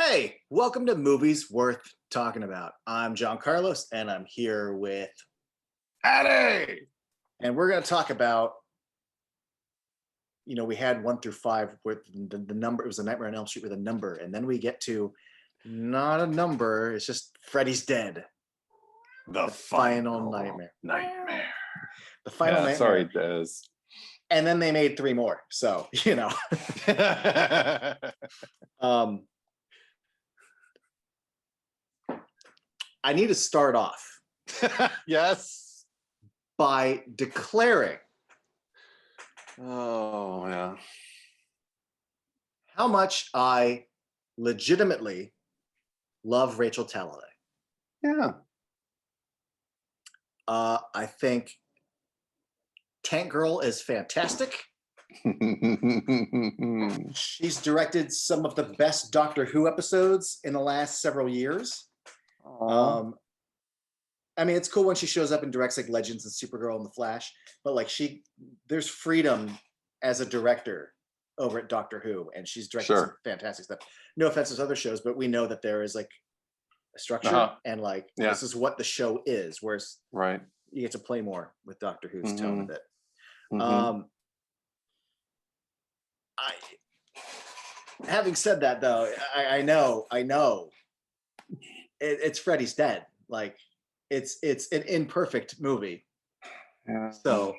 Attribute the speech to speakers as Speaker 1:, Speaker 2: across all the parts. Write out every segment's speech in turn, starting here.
Speaker 1: Hey, welcome to Movies Worth Talking About. I'm John Carlos, and I'm here with,
Speaker 2: Addy!
Speaker 1: and we're going to talk about, we had 1 through 5 with the number. It was a Nightmare on Elm Street with a number, and then we get to not a number. It's just Freddy's Dead,
Speaker 2: The
Speaker 1: final nightmare.
Speaker 2: Nightmare.
Speaker 1: The final nightmare.
Speaker 2: Sorry, Des.
Speaker 1: And then they made 3 more. So um, I need to start off
Speaker 2: Yes.
Speaker 1: by declaring
Speaker 2: Oh, yeah.
Speaker 1: how much I legitimately love Rachel Talalay.
Speaker 2: Yeah.
Speaker 1: I think Tank Girl is fantastic. She's directed some of the best Doctor Who episodes in the last several years. I mean, it's cool when she shows up and directs like Legends and Supergirl and The Flash, but like there's freedom as a director over at Doctor Who, and she's directed some fantastic stuff. No offense to other shows, but we know that there is like a structure and like this is what the show is, whereas you get to play more with Doctor Who's tone of it. Having said that, though, I know it's Freddy's Dead. Like it's an imperfect movie.
Speaker 2: Yeah.
Speaker 1: So,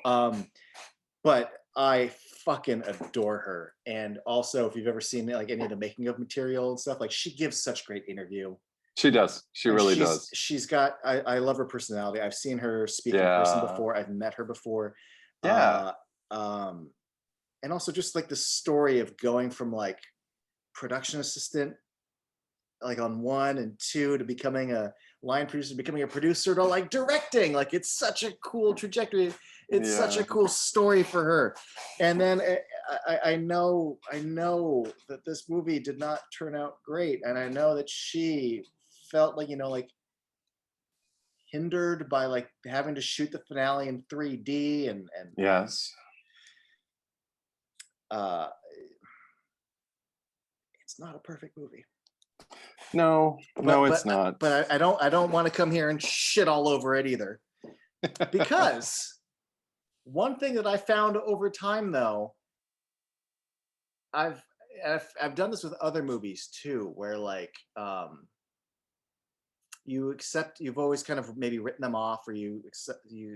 Speaker 1: but I fucking adore her. And also, if you've ever seen like any of the making of material and stuff, like she gives such great interview.
Speaker 2: She does. She really does.
Speaker 1: She's got. I love her personality. I've seen her speak in person before. I've met her before.
Speaker 2: Yeah.
Speaker 1: And also just like the story of going from like production assistant like on 1 and 2 to becoming a line producer, becoming a producer to like directing. Like it's such a cool trajectory. It's such a cool story for her. And then I know that this movie did not turn out great, and I know that she felt like like hindered by like having to shoot the finale in 3D and
Speaker 2: yes.
Speaker 1: It's not a perfect movie.
Speaker 2: No, it's not.
Speaker 1: But I don't want to come here and shit all over it either. Because one thing that I found over time, though, I've done this with other movies too, where like you've always kind of maybe written them off, or you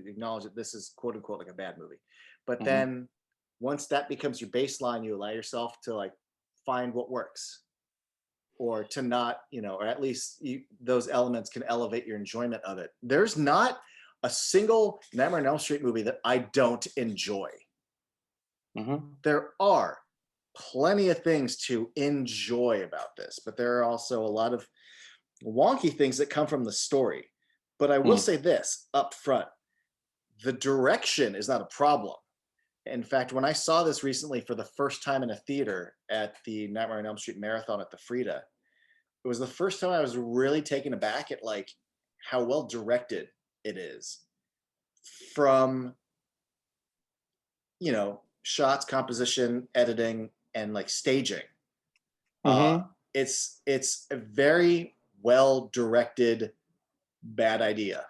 Speaker 1: acknowledge that this is quote unquote like a bad movie. But then once that becomes your baseline, you allow yourself to like find what works, or to not, or at least those elements can elevate your enjoyment of it. There's not a single Nightmare on Elm Street movie that I don't enjoy. There are plenty of things to enjoy about this, but there are also a lot of wonky things that come from the story. But I will say this up front: the direction is not a problem. In fact, when I saw this recently for the first time in a theater at the Nightmare on Elm Street marathon at the Frida, it was the first time I was really taken aback at like how well directed it is, from shots, composition, editing, and like staging. It's a very well directed bad idea.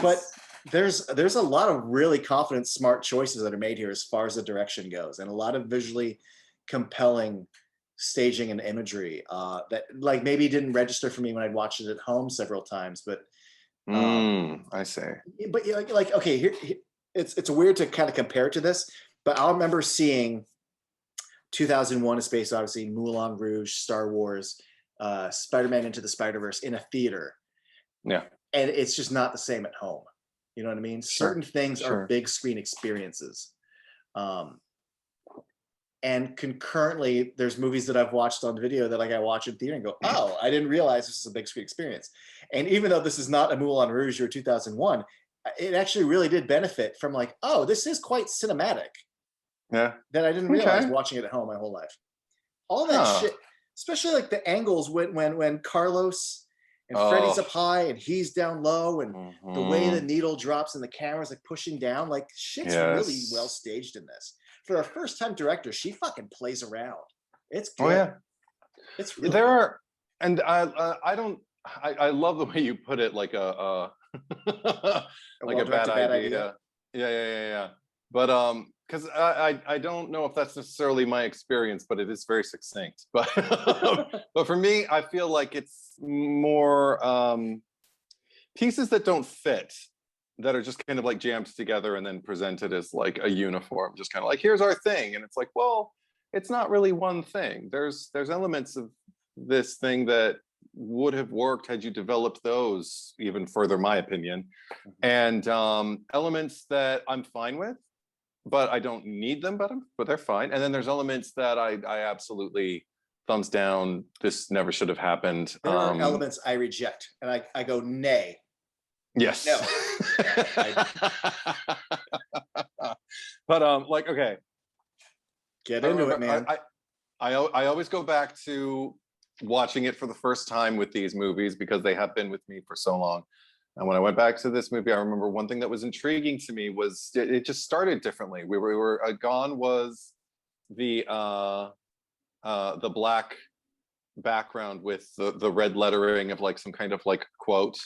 Speaker 1: But there's a lot of really confident, smart choices that are made here as far as the direction goes, and a lot of visually compelling staging and imagery that like maybe didn't register for me when I'd watched it at home several times. But
Speaker 2: I say.
Speaker 1: But like okay, here it's weird to kind of compare it to this, but I remember seeing 2001: A Space Odyssey, Moulin Rouge, Star Wars, Spider-Man Into the Spider-Verse in a theater.
Speaker 2: Yeah.
Speaker 1: And it's just not the same at home. You know what I mean? Certain things are big screen experiences. And concurrently, there's movies that I've watched on video that like I watch in theater and go, oh, I didn't realize this is a big screen experience. And even though this is not a Moulin Rouge or 2001, it actually really did benefit from like, oh, this is quite cinematic.
Speaker 2: Yeah.
Speaker 1: That I didn't realize watching it at home my whole life. All that shit, especially like the angles when Carlos And Freddy's
Speaker 2: Oh.
Speaker 1: up high and he's down low, and the way the
Speaker 2: Mhm.
Speaker 1: needle drops and the camera's like pushing down, like shit's really well
Speaker 2: Yes.
Speaker 1: staged in this. For a first time director, she fucking plays around. It's
Speaker 2: Oh
Speaker 1: good.
Speaker 2: yeah.
Speaker 1: It's really
Speaker 2: There
Speaker 1: good.
Speaker 2: are, and I don't. I love the way you put it, like a
Speaker 1: A
Speaker 2: like a bad
Speaker 1: well-directed bad idea.
Speaker 2: idea. Yeah. But because I don't know if that's necessarily my experience, but it is very succinct. But but for me, I feel like it's more pieces that don't fit, that are just kind of like jammed together and then presented as like a uniform, just kind of like, here's our thing, and it's like, well, it's not really one thing. There's elements of this thing that would have worked had you developed those even further, my opinion, and elements that I'm fine with, but I don't need them, but they're fine. And then there's elements that I absolutely thumbs down. This never should have happened.
Speaker 1: There are elements I reject, and I go nay.
Speaker 2: Yes.
Speaker 1: No.
Speaker 2: But like, okay,
Speaker 1: Get into it, man.
Speaker 2: I always go back to watching it for the first time with these movies because they have been with me for so long. And when I went back to this movie, I remember one thing that was intriguing to me was it just started differently. We were gone was the black background with the red lettering of like some kind of like quote.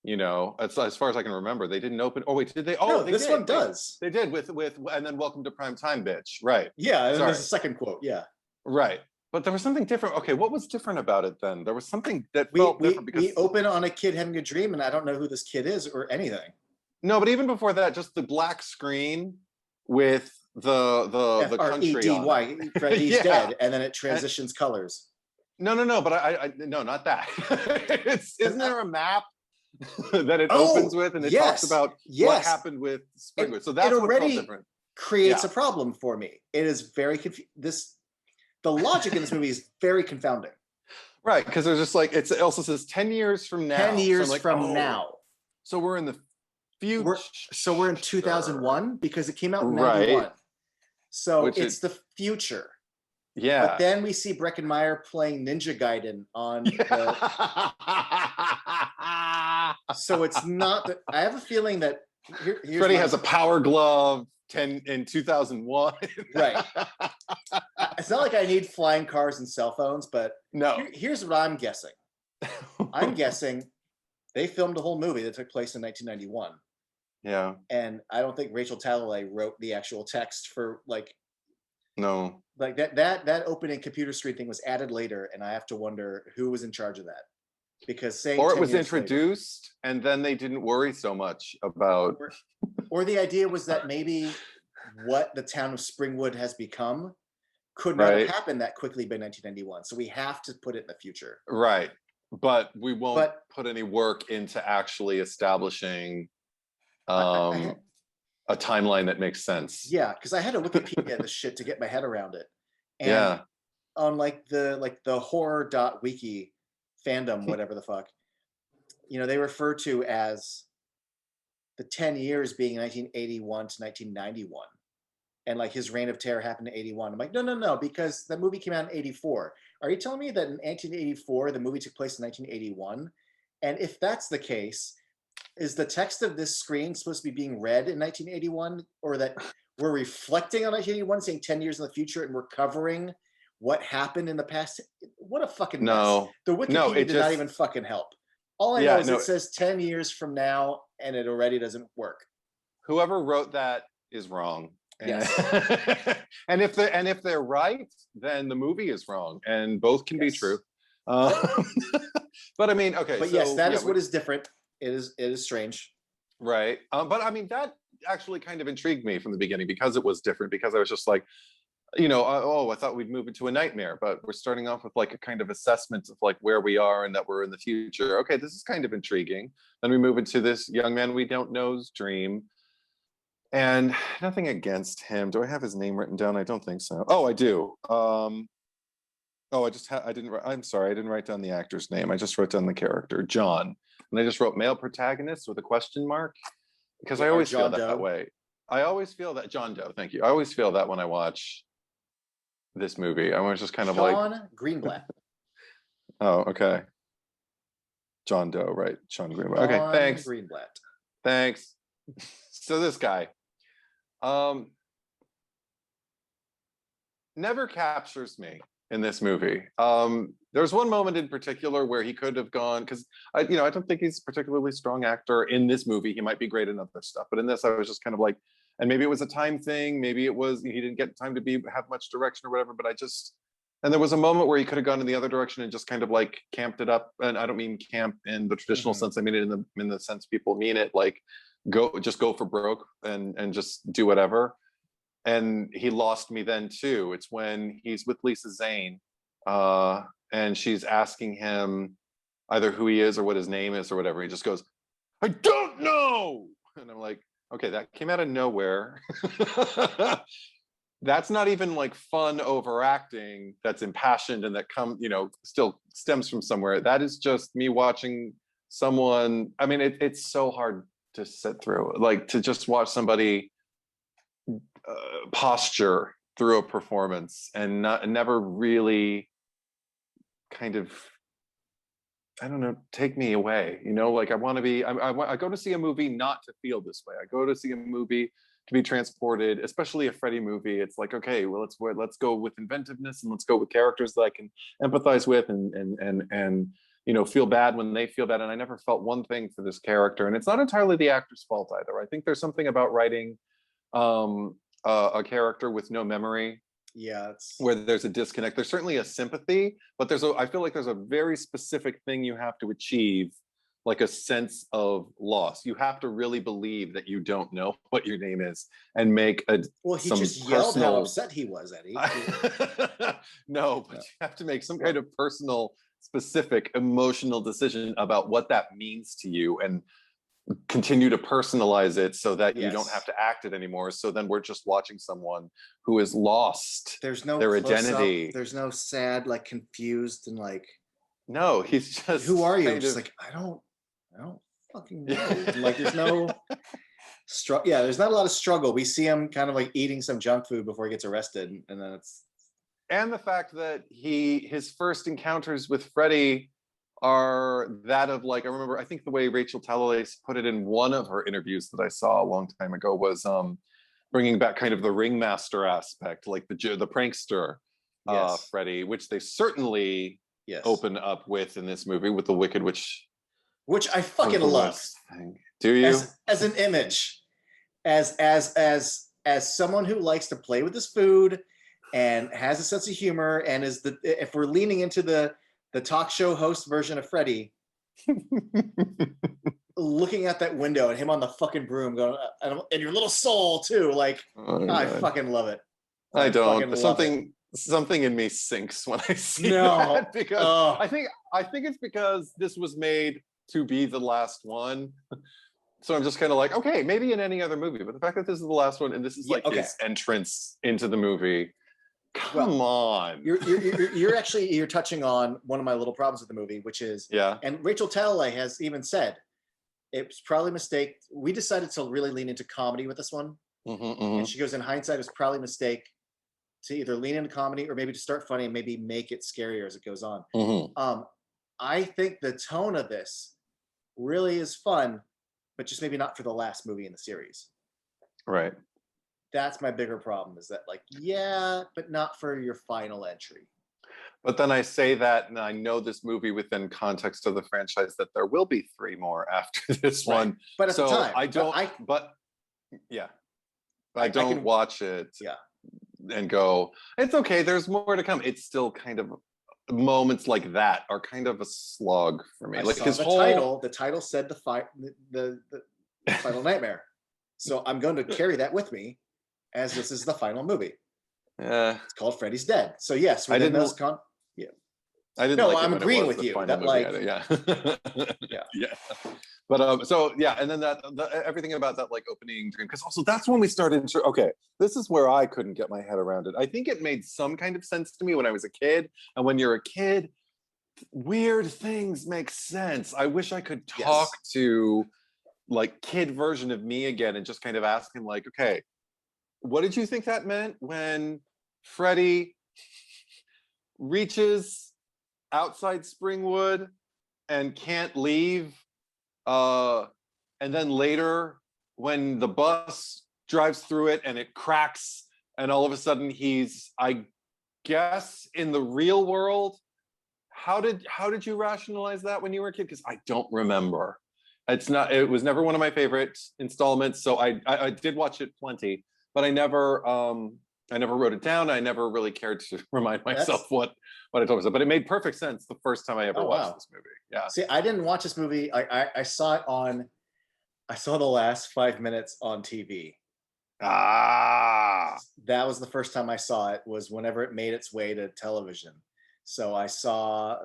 Speaker 2: You know, as far as I can remember, they didn't open. Oh wait, did they? Oh,
Speaker 1: no,
Speaker 2: they
Speaker 1: this
Speaker 2: did.
Speaker 1: one does.
Speaker 2: They did with and then welcome to prime time, bitch. Right.
Speaker 1: Yeah, and
Speaker 2: Sorry.
Speaker 1: there's a second quote. Yeah.
Speaker 2: Right. But there was something different. Okay, what was different about it then? There was something that felt different because
Speaker 1: we open on a kid having a dream, and I don't know who this kid is or anything.
Speaker 2: no, but even before that, just the black screen with the country on it.
Speaker 1: Freddy's
Speaker 2: Yeah.
Speaker 1: dead, and then it transitions colors.
Speaker 2: No, but I no, not that. Isn't there a map that it opens with, and it talks about what happened with Springwood? So that's what felt different.
Speaker 1: Creates a problem for me. It is very the logic in this movie is very confounding.
Speaker 2: Right, because there's just like it also says 10 years from now.
Speaker 1: 10 years
Speaker 2: so like,
Speaker 1: from now.
Speaker 2: So we're in the future.
Speaker 1: So we're in 2001 because it came out in 91.
Speaker 2: Right.
Speaker 1: So it's the future.
Speaker 2: Yeah.
Speaker 1: But then we see Breckenmeyer playing Ninja Gaiden on so it's not that I have a feeling that
Speaker 2: Freddy has a power glove in 2001.
Speaker 1: Right. It's not like I need flying cars and cell phones, but
Speaker 2: no.
Speaker 1: Here's what I'm guessing. I'm guessing they filmed a whole movie that took place in 1991.
Speaker 2: Yeah.
Speaker 1: And I don't think Rachel Talalay wrote the actual text for like
Speaker 2: no.
Speaker 1: Like that opening computer screen thing was added later, and I have to wonder who was in charge of that. Because
Speaker 2: or it was introduced later, and then they didn't worry so much about
Speaker 1: or the idea was that maybe what the town of Springwood has become could not have happened that quickly by 1991. So we have to put it in the future.
Speaker 2: Right. But we won't put any work into actually establishing a timeline that makes sense.
Speaker 1: Yeah, because I had to Wikipedia this shit to get my head around it. And on like the horror.wiki fandom, whatever the fuck, you know, they refer to as the 10 years being 1981 to 1991. And like his reign of terror happened in 81. I'm like, no, because the movie came out in 84. Are you telling me that in 1984, the movie took place in 1981? And if that's the case, is the text of this screen supposed to be being read in 1981, or that we're reflecting on 1981, saying 10 years in the future, and we're covering what happened in the past? What a fucking mess. The Wikipedia did not even fucking help. All I know is it says 10 years from now, and it already doesn't work.
Speaker 2: Whoever wrote that is wrong.
Speaker 1: Yes.
Speaker 2: and if they're right, then the movie is wrong, and both can be true. But I mean, okay.
Speaker 1: But yes, that is what is different. It is strange.
Speaker 2: Right. But I mean, that actually kind of intrigued me from the beginning because it was different, because I was just like, you know, I thought we'd move into a nightmare, but we're starting off with like a kind of assessment of like where we are and that we're in the future. Okay, this is kind of intriguing. Then we move into this young man we don't know's dream. And nothing against him. Do I have his name written down? I don't think so. Oh, I do. I'm sorry, I didn't write down the actor's name. I just wrote down the character, John. And I just wrote male protagonist with a question mark, because I always feel that way. I always feel that John Doe. Thank you. I always feel that when I watch this movie. I was just kind of like
Speaker 1: Sean Greenblatt.
Speaker 2: Oh, okay. John Doe, right? Sean Greenblatt. Okay,
Speaker 1: John
Speaker 2: thanks.
Speaker 1: Greenblatt.
Speaker 2: Thanks. So this guy never captures me in this movie. There's one moment in particular where he could have gone, because I don't think he's a particularly strong actor in this movie. He might be great in other stuff, but in this, I was just kind of like, and maybe it was a time thing, maybe it was he didn't get time to have much direction or whatever. But and there was a moment where he could have gone in the other direction and just kind of like camped it up. And I don't mean camp in the traditional sense. I mean it in the sense people mean it, like go for broke and just do whatever. And he lost me then too. It's when he's with Lisa Zane, and she's asking him either who he is or what his name is or whatever. He just goes, "I don't know," and I'm like, okay, that came out of nowhere. That's not even like fun overacting. That's impassioned and that still stems from somewhere. That is just me watching someone. I mean, it's so hard to sit through, like to just watch somebody posture through a performance and never really kind of, I don't know, take me away. Like I want to be. I go to see a movie not to feel this way. I go to see a movie to be transported, especially a Freddy movie. It's like, okay, well, let's go with inventiveness and let's go with characters that I can empathize with and feel bad when they feel bad. And I never felt one thing for this character. And it's not entirely the actor's fault either. I think there's something about writing a character with no memory.
Speaker 1: Yeah,
Speaker 2: where there's a disconnect. There's certainly a sympathy, but I feel like there's a very specific thing you have to achieve, like a sense of loss. You have to really believe that you don't know what your name is and make a
Speaker 1: he just yelled how upset he was, Eddie.
Speaker 2: No, but you have to make some kind of personal, specific, emotional decision about what that means to you and continue to personalize it so that you don't have to act it anymore. So then we're just watching someone who is lost.
Speaker 1: There's no
Speaker 2: their identity.
Speaker 1: There's no sad, like confused and like,
Speaker 2: no, he's just,
Speaker 1: who are you? Just like, I don't fucking know. Like there's no there's not a lot of struggle. We see him kind of like eating some junk food before he gets arrested, and then
Speaker 2: and the fact that his first encounters with Freddy are that of like, I think the way Rachel Talalay put it in one of her interviews that I saw a long time ago was bringing back kind of the ringmaster aspect, like the prankster Freddy, which they certainly open up with in this movie with the Wicked Witch,
Speaker 1: which I fucking love.
Speaker 2: Do you?
Speaker 1: As an image, as someone who likes to play with his food and has a sense of humor and if we're leaning into the talk show host version of Freddy, looking out that window and him on the fucking broom going, and your little soul too. Like, I fucking love it.
Speaker 2: I don't. Something in me sinks when I see that, because I think it's because this was made to be the last one. So I'm just kind of like, okay, maybe in any other movie, but the fact that this is the last one and this is like his entrance into the movie. Come on.
Speaker 1: You're touching on one of my little problems with the movie, which is, and Rachel Talalay has even said, it was probably a mistake. We decided to really lean into comedy with this one. And she goes, in hindsight, it was probably a mistake to either lean into comedy or maybe to start funny and maybe make it scarier as it goes on. I think the tone of this really is fun, but just maybe not for the last movie in the series.
Speaker 2: Right.
Speaker 1: That's my bigger problem, is that like, but not for your final entry.
Speaker 2: But then I say that, and I know this movie within context of the franchise that there will be 3 more after this one.
Speaker 1: But at the time,
Speaker 2: I don't. I don't watch it. And go, it's okay. There's more to come. It's still kind of moments like that are kind of a slog for me. Like his
Speaker 1: the title said the final nightmare, so I'm going to carry that with me, as this is the final movie. It's called Freddy's Dead. So yes,
Speaker 2: I didn't. I didn't.
Speaker 1: No, I'm agreeing with you. That like,
Speaker 2: But and then everything about that like opening dream, because also that's when we started. Okay, this is where I couldn't get my head around it. I think it made some kind of sense to me when I was a kid, and when you're a kid, weird things make sense. I wish I could talk to like kid version of me again and just kind of ask him like, okay, what did you think that meant when Freddy reaches outside Springwood and can't leave. And then later, when the bus drives through it and it cracks, and all of a sudden he's, I guess, in the real world. How did you rationalize that when you were a kid? Because I don't remember. It was never one of my favorite installments. So I did watch it plenty, but I never wrote it down. I never really cared to remind myself what I told myself. But it made perfect sense the first time I ever watched this movie. Yeah.
Speaker 1: See, I didn't watch this movie. I saw it on. I saw the last 5 minutes on TV.
Speaker 2: Ah.
Speaker 1: That was the first time I saw it. Was whenever it made its way to television. So I saw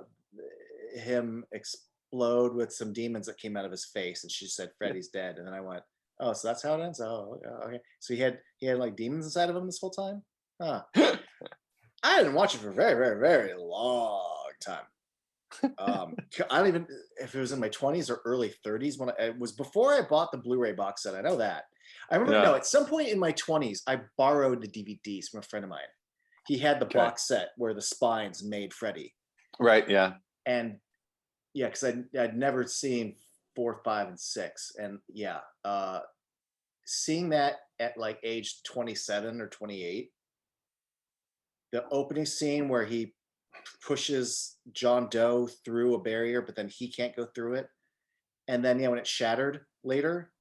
Speaker 1: him explode with some demons that came out of his face, and she said, "Freddy's dead." And then I went, "Oh, so that's how it ends." Oh, okay. So he had like demons inside of him this whole time. Huh. I didn't watch it for a very, very, very long time. I don't even if it was in my 20s or early 30s when it was before I bought the Blu-ray box set. I know that. I remember at some point in my 20s, I borrowed the DVDs from a friend of mine. He had the box set where the spines made Freddy.
Speaker 2: Right. Yeah.
Speaker 1: And yeah, because I'd never seen 4, 5, and 6, and seeing that at like age 27 or 28, the opening scene where he pushes John Doe through a barrier, but then he can't go through it, and then when it shattered later,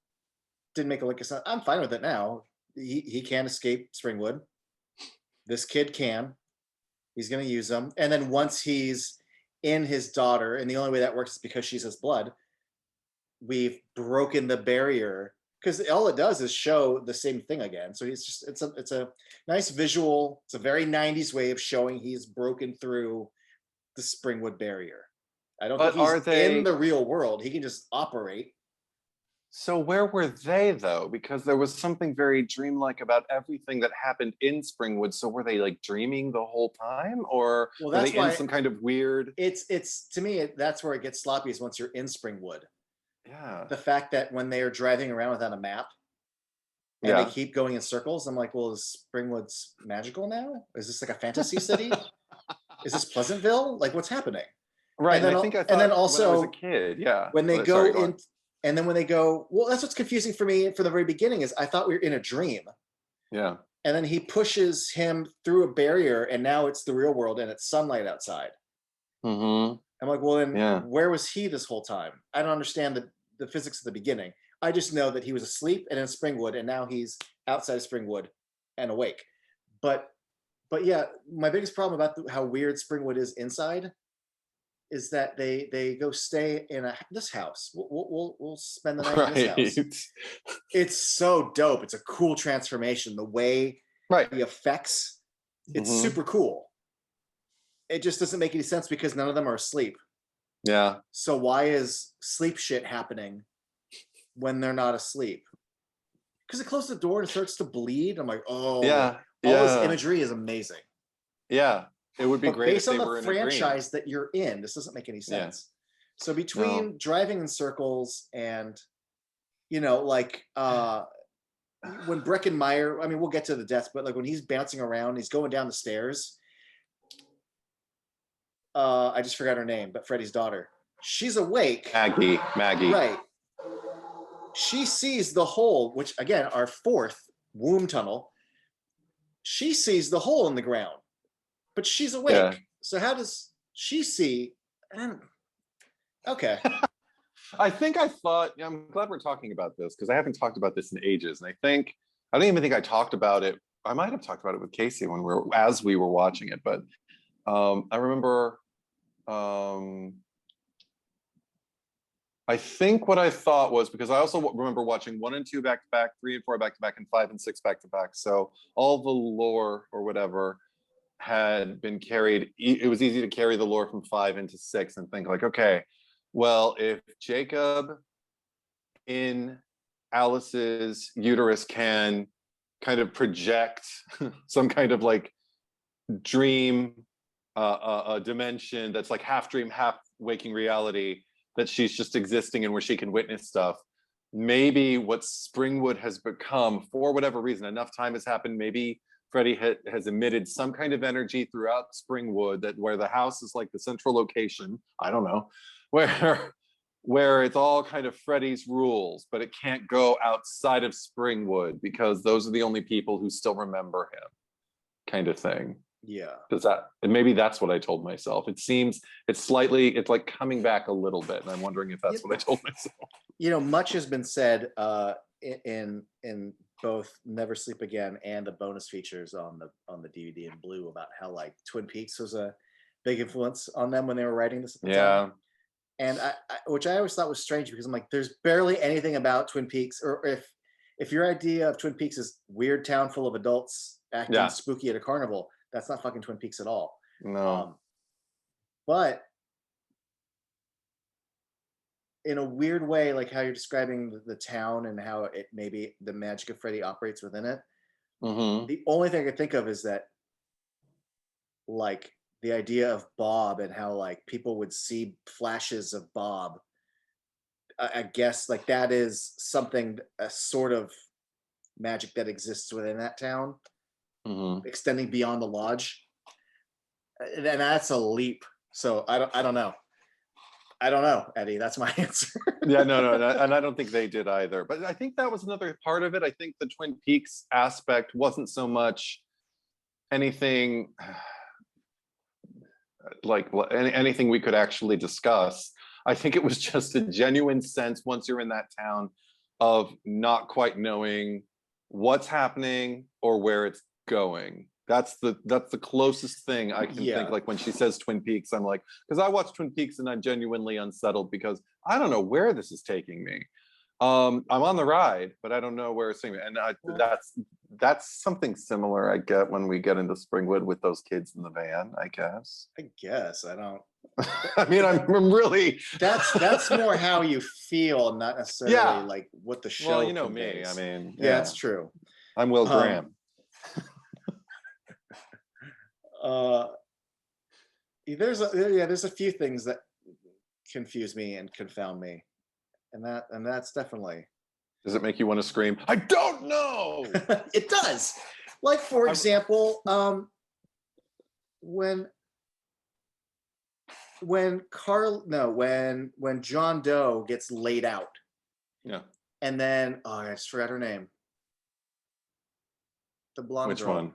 Speaker 1: didn't make a lick of sense. I'm fine with it now. He can't escape Springwood. This kid can. He's going to use them. And then once he's in his daughter, and the only way that works is because she's his blood, we've broken the barrier, because all it does is show the same thing again. So it's a nice visual. It's a very 90s way of showing he's broken through the Springwood barrier. I don't think he's in the real world. He can just operate.
Speaker 2: So where were they though? Because there was something very dreamlike about everything that happened in Springwood. So were they like dreaming the whole time, or were they in some kind of weird?
Speaker 1: It's to me, that's where it gets sloppy, is once you're in Springwood.
Speaker 2: Yeah.
Speaker 1: The fact that when they are driving around without a map and they keep going in circles, I'm like, well, is Springwood's magical now? Is this like a fantasy city? Is this Pleasantville? Like, what's happening?
Speaker 2: Right. And I think I thought, and then also when I was a kid,
Speaker 1: when they go in. And then when they go, well, that's what's confusing for me from the very beginning, is I thought we were in a dream.
Speaker 2: Yeah.
Speaker 1: And then he pushes him through a barrier, and now it's the real world and it's sunlight outside.
Speaker 2: Mm-hmm.
Speaker 1: I'm like, well, then where was he this whole time? I don't understand the physics at the beginning. I just know that he was asleep and in Springwood, and now he's outside of Springwood and awake. But yeah, my biggest problem about how weird Springwood is inside is that they go stay in this house. We'll spend the night in this house. It's so dope. It's a cool transformation. The way the effects, it's super cool. It just doesn't make any sense because none of them are asleep.
Speaker 2: Yeah.
Speaker 1: So why is sleep shit happening when they're not asleep? Because it closes the door and it starts to bleed. I'm like, oh, all this imagery is amazing.
Speaker 2: Yeah. It would be great
Speaker 1: based on the franchise that you're in. This doesn't make any sense. So between driving in circles and, like when Breckenmeyer, I mean, we'll get to the death, but like when he's bouncing around, he's going down the stairs. I just forgot her name, but Freddy's daughter. She's awake.
Speaker 2: Maggie.
Speaker 1: Right. She sees the hole, which again, our 4th womb tunnel. She sees the hole in the ground. But she's awake. Yeah. So how does she see? Okay.
Speaker 2: I think I thought, I'm glad we're talking about this because I haven't talked about this in ages. And I don't even think I talked about it. I might have talked about it with Casey as we were watching it. But I remember, I think what I thought was, because I also remember watching 1 and 2 back to back, 3 and 4 back to back, and 5 and 6 back to back. So all the lore or whatever had been carried. It was easy to carry the lore from 5 into 6 and think like, okay, well, if Jacob in Alice's uterus can kind of project some kind of like dream, a dimension that's like half dream, half waking reality, that she's just existing and where she can witness stuff. Maybe what Springwood has become, for whatever reason, enough time has happened, maybe Freddy has emitted some kind of energy throughout Springwood, that where the house is like the central location. I don't know, where it's all kind of Freddy's rules, but it can't go outside of Springwood because those are the only people who still remember him, kind of thing.
Speaker 1: Yeah.
Speaker 2: Does that, and maybe that's what I told myself. It seems it's like coming back a little bit, and I'm wondering if that's what I told myself.
Speaker 1: You know, much has been said in both Never Sleep Again and the bonus features on the DVD in blue about how like Twin Peaks was a big influence on them when they were writing this at the time. And I which I always thought was strange, because I'm like, there's barely anything about Twin Peaks, or if your idea of Twin Peaks is weird town full of adults acting spooky at a carnival, that's not fucking Twin Peaks at all.
Speaker 2: No.
Speaker 1: But in a weird way, like how you're describing the town and how it maybe the magic of Freddy operates within it. The only thing I could think of is that, like, the idea of Bob and how like people would see flashes of Bob. I guess like that is something, a sort of magic that exists within that town, extending beyond the lodge. And that's a leap. So I don't know. I don't know, Eddie. That's my answer.
Speaker 2: No, and I don't think they did either. But I think that was another part of it. I think the Twin Peaks aspect wasn't so much anything like anything we could actually discuss. I think it was just a genuine sense, once you're in that town, of not quite knowing what's happening or where it's going. That's the closest thing I can think. Like when she says Twin Peaks, I'm like, because I watch Twin Peaks and I'm genuinely unsettled because I don't know where this is taking me. I'm on the ride, but I don't know where it's taking me. And that's something similar I get when we get into Springwood with those kids in the van, I guess.
Speaker 1: I don't.
Speaker 2: I mean, I'm really.
Speaker 1: That's more how you feel, not necessarily like what the show.
Speaker 2: Well, you know
Speaker 1: conveys.
Speaker 2: me. I mean,
Speaker 1: yeah, that's true.
Speaker 2: I'm Will Graham.
Speaker 1: There's a few things that confuse me and confound me, and that's definitely.
Speaker 2: Does it make you want to scream? I don't know.
Speaker 1: It does. Like, for example, when John Doe gets laid out. Yeah. And then I just forgot her name. The blonde
Speaker 2: Which
Speaker 1: girl.
Speaker 2: one?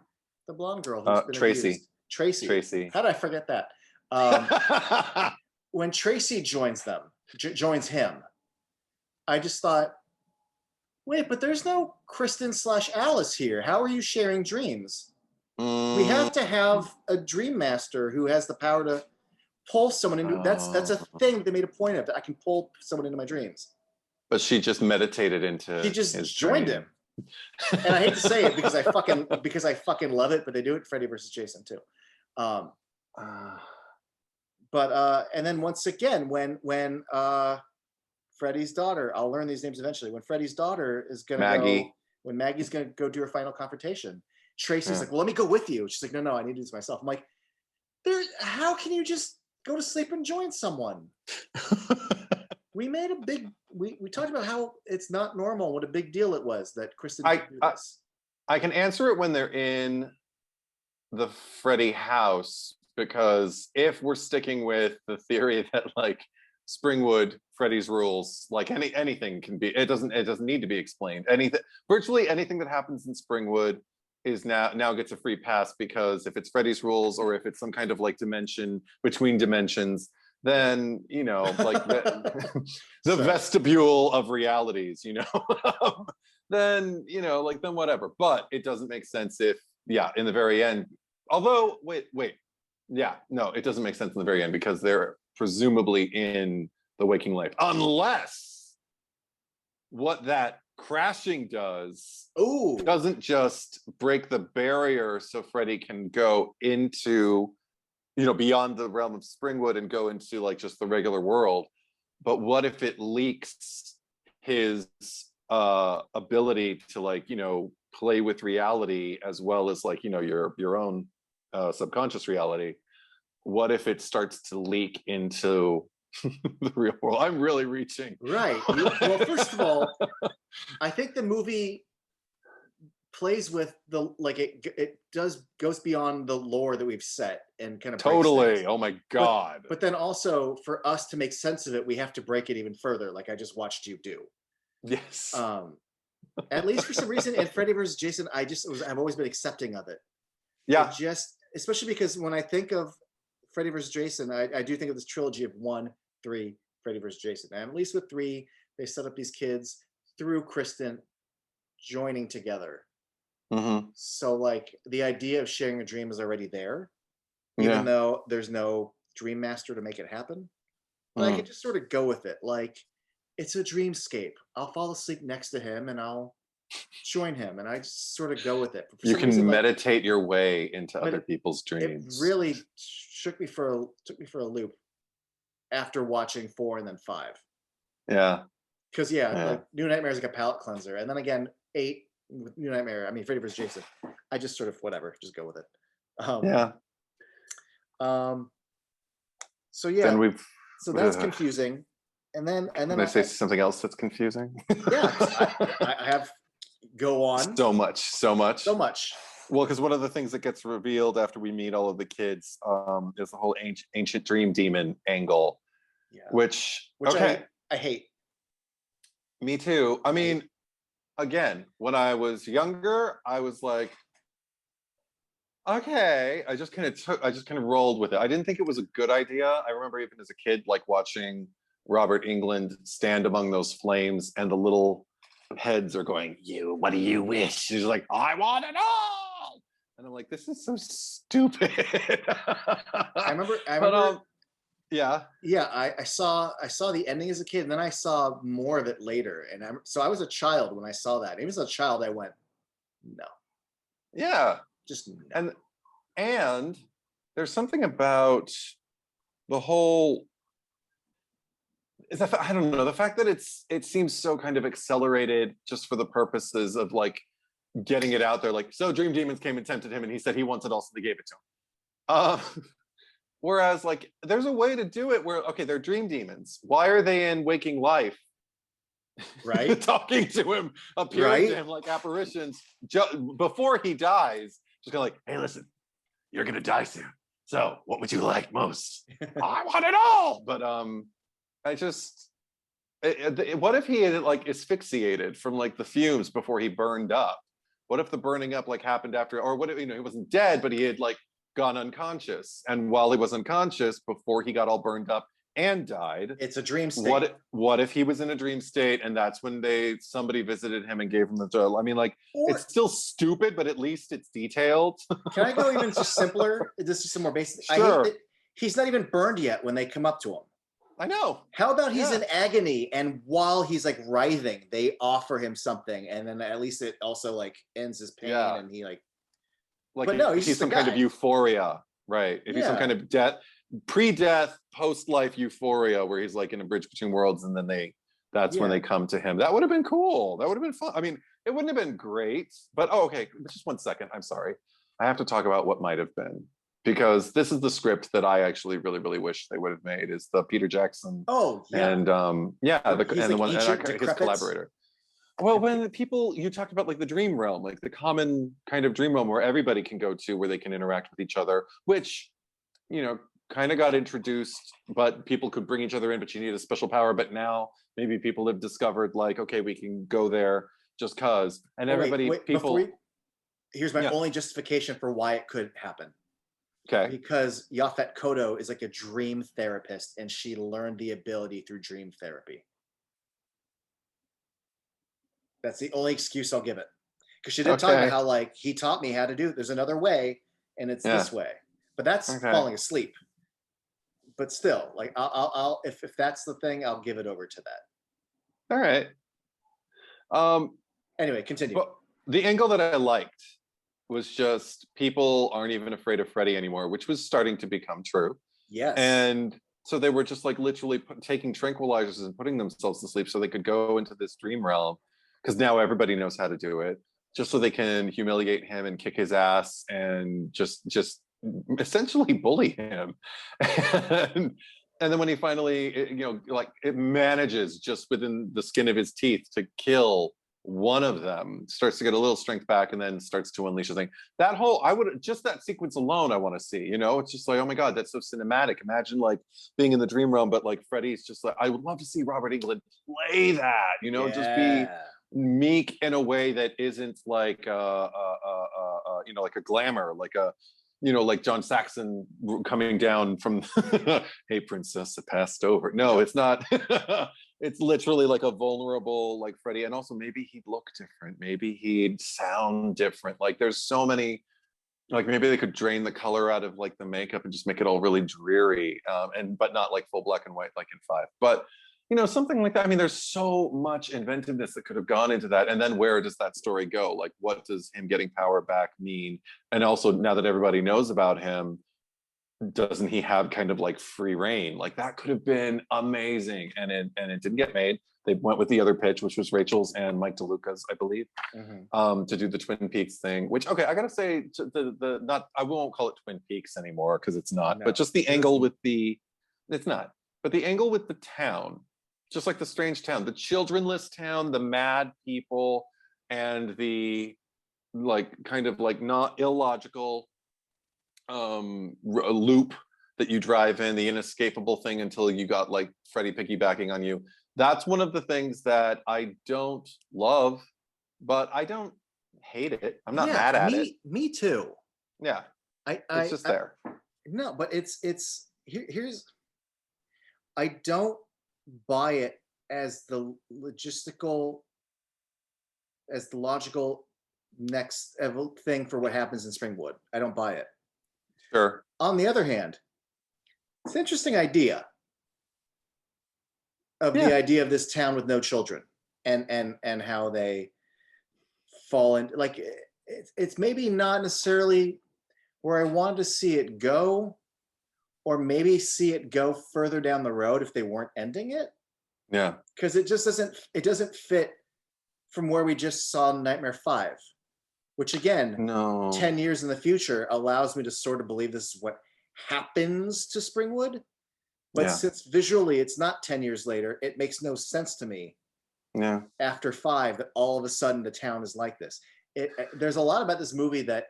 Speaker 1: The blonde girl who's been
Speaker 2: Tracy.
Speaker 1: abused. Tracy. How did I forget that? When Tracy joins him, I just thought, wait, but there's no Kristen/Alice here. How are you sharing dreams? We have to have a dream master who has the power to pull someone into. That's a thing that they made a point of, that I can pull someone into my dreams.
Speaker 2: But she just meditated into.
Speaker 1: She just joined him. And I hate to say it because I fucking love it, but they do it Freddy versus Jason too. But and then once again, when Freddy's daughter, I'll learn these names eventually. When Freddy's daughter is gonna when Maggie's gonna go do her final confrontation, Tracy's like, "Well, let me go with you." She's like, "No, I need to do this myself." I'm like, how can you just go to sleep and join someone? We made a big. We talked about how it's not normal. What a big deal it was that Kristen did this.
Speaker 2: I can answer it when they're in the Freddy house, because if we're sticking with the theory that like Springwood, Freddy's rules, like anything can be, it doesn't need to be explained. Virtually anything that happens in Springwood is now gets a free pass, because if it's Freddy's rules or if it's some kind of like dimension between dimensions, then like the vestibule of realities, then then whatever. But it doesn't make sense if in the very end, although wait, no, it doesn't make sense in the very end, because they're presumably in the waking life, unless what that crashing doesn't just break the barrier so Freddy can go into beyond the realm of Springwood and go into like just the regular world. But what if it leaks his ability to like play with reality as well as like your own subconscious reality? What if it starts to leak into the real world? I'm really reaching.
Speaker 1: Right. Well, first of all, I think the movie plays with the like it goes beyond the lore that we've set and kind of breaks
Speaker 2: Totally.
Speaker 1: things.
Speaker 2: Oh my
Speaker 1: But
Speaker 2: God.
Speaker 1: but then also for us to make sense of it, we have to break it even further, like I just watched you do.
Speaker 2: Yes.
Speaker 1: At least for some reason in Freddy vs. Jason, I've always been accepting of it.
Speaker 2: Yeah.
Speaker 1: It just, especially because when I think of Freddy vs. Jason, I do think of this trilogy of 1, 3, Freddy vs. Jason. And at least with 3, they set up these kids through Kristen joining together.
Speaker 2: Mm-hmm.
Speaker 1: So like the idea of sharing a dream is already there,
Speaker 2: Yeah.
Speaker 1: even though there's no dream master to make it happen. But I
Speaker 2: Mm.
Speaker 1: could just sort of go with it. Like it's a dreamscape. I'll fall asleep next to him and I'll join him, and I just sort of go with it. But for
Speaker 2: You
Speaker 1: some
Speaker 2: can
Speaker 1: reason, like,
Speaker 2: meditate your way into
Speaker 1: but
Speaker 2: other people's
Speaker 1: it
Speaker 2: dreams.
Speaker 1: really took me for a loop after watching 4 and then 5.
Speaker 2: Yeah.
Speaker 1: Because yeah,
Speaker 2: Yeah.
Speaker 1: like New Nightmare is like a palate cleanser, and then again 8 with New Nightmare. I mean Freddy vs. Jason. I just sort of whatever, just go with it.
Speaker 2: Yeah.
Speaker 1: So yeah,
Speaker 2: Then we've.
Speaker 1: so that's confusing, and then
Speaker 2: Can I say something else that's confusing?
Speaker 1: yeah, I have go on
Speaker 2: So much.
Speaker 1: so much.
Speaker 2: Well, because one of the things that gets revealed after we meet all of the kids is the whole ancient dream demon angle,
Speaker 1: Yeah,
Speaker 2: which
Speaker 1: I hate.
Speaker 2: Me too. I mean, again, when I was younger, I was like, okay. I just kind of rolled with it. I didn't think it was a good idea. I remember even as a kid, like watching Robert Englund stand among those flames, and the little heads are going, "You, what do you wish?" He's like, "I want it all," and I'm like, "This is so stupid."
Speaker 1: I remember.
Speaker 2: But yeah.
Speaker 1: Yeah, I saw the ending as a kid, and then I saw more of it later. And so I was a child when I saw that. Even as a child, I went, no,
Speaker 2: Yeah.
Speaker 1: just no.
Speaker 2: And there's something about the whole. I don't know, the fact that it seems so kind of accelerated just for the purposes of like getting it out there. Like, so Dream Demons came and tempted him, and he said he wants it all, so they gave it to him. Whereas, like, there's a way to do it where, okay, they're dream demons. Why are they in waking life?
Speaker 1: Right?
Speaker 2: Talking to him, appearing to him like apparitions before he dies. Just kind of like, hey, listen, you're gonna die soon. So, what would you like most? I want it all. But I just, what if he had like asphyxiated from like the fumes before he burned up? What if the burning up like happened after, or what if, he wasn't dead, but he had like gone unconscious, and while he was unconscious before he got all burned up and died,
Speaker 1: it's a dream state.
Speaker 2: What if he was in a dream state, and that's when somebody visited him and gave him the joy? I mean, like, it's still stupid, but at least it's detailed.
Speaker 1: Can I go even just simpler? This is some more basic.
Speaker 2: Sure.
Speaker 1: I hate that he's not even burned yet when they come up to him.
Speaker 2: I know.
Speaker 1: How about he's in agony, and while he's like writhing, they offer him something, and then at least it also like ends his pain, and he like. But no, he's
Speaker 2: some kind of euphoria, right? If he's some kind of pre-death, post-life euphoria, where he's like in a bridge between worlds, and then that's when they come to him. That would have been cool. That would have been fun. I mean, it wouldn't have been great, but okay, just 1 second. I'm sorry. I have to talk about what might have been, because this is the script that I actually really, really wish they would have made. Is the Peter Jackson?
Speaker 1: Oh yeah,
Speaker 2: and the one his collaborator. Well, when you talked about like the dream realm, like the common kind of dream realm where everybody can go to, where they can interact with each other, which, kind of got introduced, but people could bring each other in, but you need a special power. But now maybe people have discovered like, okay, we can go there just cause. And
Speaker 1: here's my only justification for why it could happen.
Speaker 2: Okay.
Speaker 1: Because Yaphet Kotto is like a dream therapist, and she learned the ability through dream therapy. That's the only excuse I'll give it. Because she did talk about how like he taught me how to do it. There's another way, and it's this way. But that's falling asleep. But still, like I'll if that's the thing, I'll give it over to that.
Speaker 2: All right.
Speaker 1: Anyway, continue.
Speaker 2: But the angle that I liked was just people aren't even afraid of Freddy anymore, which was starting to become true.
Speaker 1: Yes.
Speaker 2: And so they were just like literally taking tranquilizers and putting themselves to sleep so they could go into this dream realm, because now everybody knows how to do it, just so they can humiliate him and kick his ass and just essentially bully him. And then when he finally, it manages just within the skin of his teeth to kill one of them starts to get a little strength back and then starts to unleash a thing. That whole, I would just that sequence alone, I want to see. It's just like, oh my god, that's so cinematic. Imagine like being in the dream realm, but like Freddy's just like, I would love to see Robert Englund play that. Just be
Speaker 1: Yeah.
Speaker 2: meek in a way that isn't like like a glamour, like a like John Saxon coming down from hey princess, it passed over. No, it's not. It's literally like a vulnerable like Freddy, and also maybe he'd look different, maybe he'd sound different. Like there's so many, like maybe they could drain the color out of like the makeup and just make it all really dreary, but not like full black and white like in 5. But something like that. I mean, there's so much inventiveness that could have gone into that. And then where does that story go? Like, what does him getting power back mean? And also, now that everybody knows about him, doesn't he have kind of like free reign? Like that could have been amazing. And it didn't get made. They went with the other pitch, which was Rachel's and Mike DeLuca's, I believe, to do the Twin Peaks thing. Which, okay, I gotta say, the not, I won't call it Twin Peaks anymore because it's not.
Speaker 1: No,
Speaker 2: but just the angle with it's not. But the angle with the town, just like the strange town, the childrenless town, the mad people, and the like kind of like not illogical loop that you drive in, the inescapable thing until you got like Freddy piggybacking on you. That's one of the things that I don't love, but I don't hate it. I'm not mad at it.
Speaker 1: Me too.
Speaker 2: Yeah, it's just there.
Speaker 1: No, but here's I don't buy it as the logical next thing for what happens in Springwood. I don't buy it.
Speaker 2: Sure.
Speaker 1: On the other hand, it's an interesting idea of the idea of this town with no children and how they fall in. Like it's maybe not necessarily where I wanted to see it go, or maybe see it go further down the road if they weren't ending it.
Speaker 2: Yeah.
Speaker 1: Because it doesn't fit from where we just saw Nightmare 5, which again, 10 years in the future allows me to sort of believe this is what happens to Springwood. But since visually it's not 10 years later, it makes no sense to me.
Speaker 2: Yeah.
Speaker 1: After 5, that all of a sudden the town is like this. There's a lot about this movie that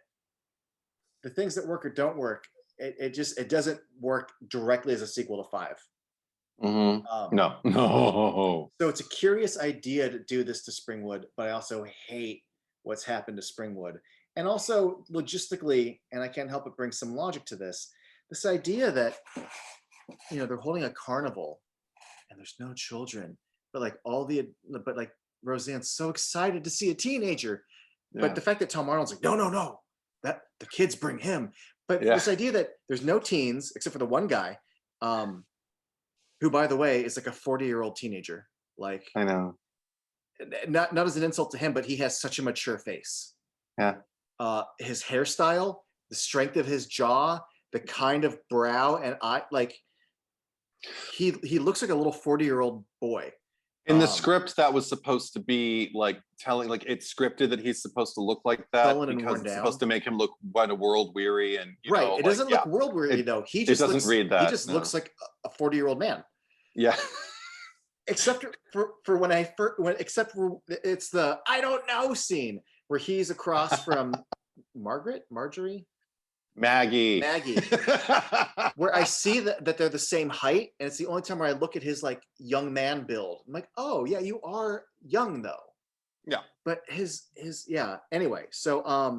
Speaker 1: the things that work or don't work, it doesn't work directly as a sequel to 5.
Speaker 2: No.
Speaker 1: So it's a curious idea to do this to Springwood, but I also hate what's happened to Springwood. And also logistically, and I can't help but bring some logic to this idea that, they're holding a carnival and there's no children, but like Roseanne's so excited to see a teenager. Yeah. But the fact that Tom Arnold's like, no, that the kids bring him. But this idea that there's no teens except for the one guy, who, by the way, is like a 40-year-old teenager. Like,
Speaker 2: I know.
Speaker 1: Not as an insult to him, but he has such a mature face.
Speaker 2: Yeah.
Speaker 1: His hairstyle, the strength of his jaw, the kind of brow and eye, like he looks like a little 40-year-old boy.
Speaker 2: In the script, that was supposed to be like telling, like it's scripted that he's supposed to look like that because it's supposed to make him look kind of world weary and
Speaker 1: it doesn't look world weary though. He just doesn't read that. He just looks like a 40-year-old man.
Speaker 2: Yeah.
Speaker 1: Except for except for it's the I don't know scene where he's across from Maggie, where I see that they're the same height, and it's the only time where I look at his like young man build. I'm like, oh yeah, you are young though.
Speaker 2: Yeah.
Speaker 1: But his Anyway, so I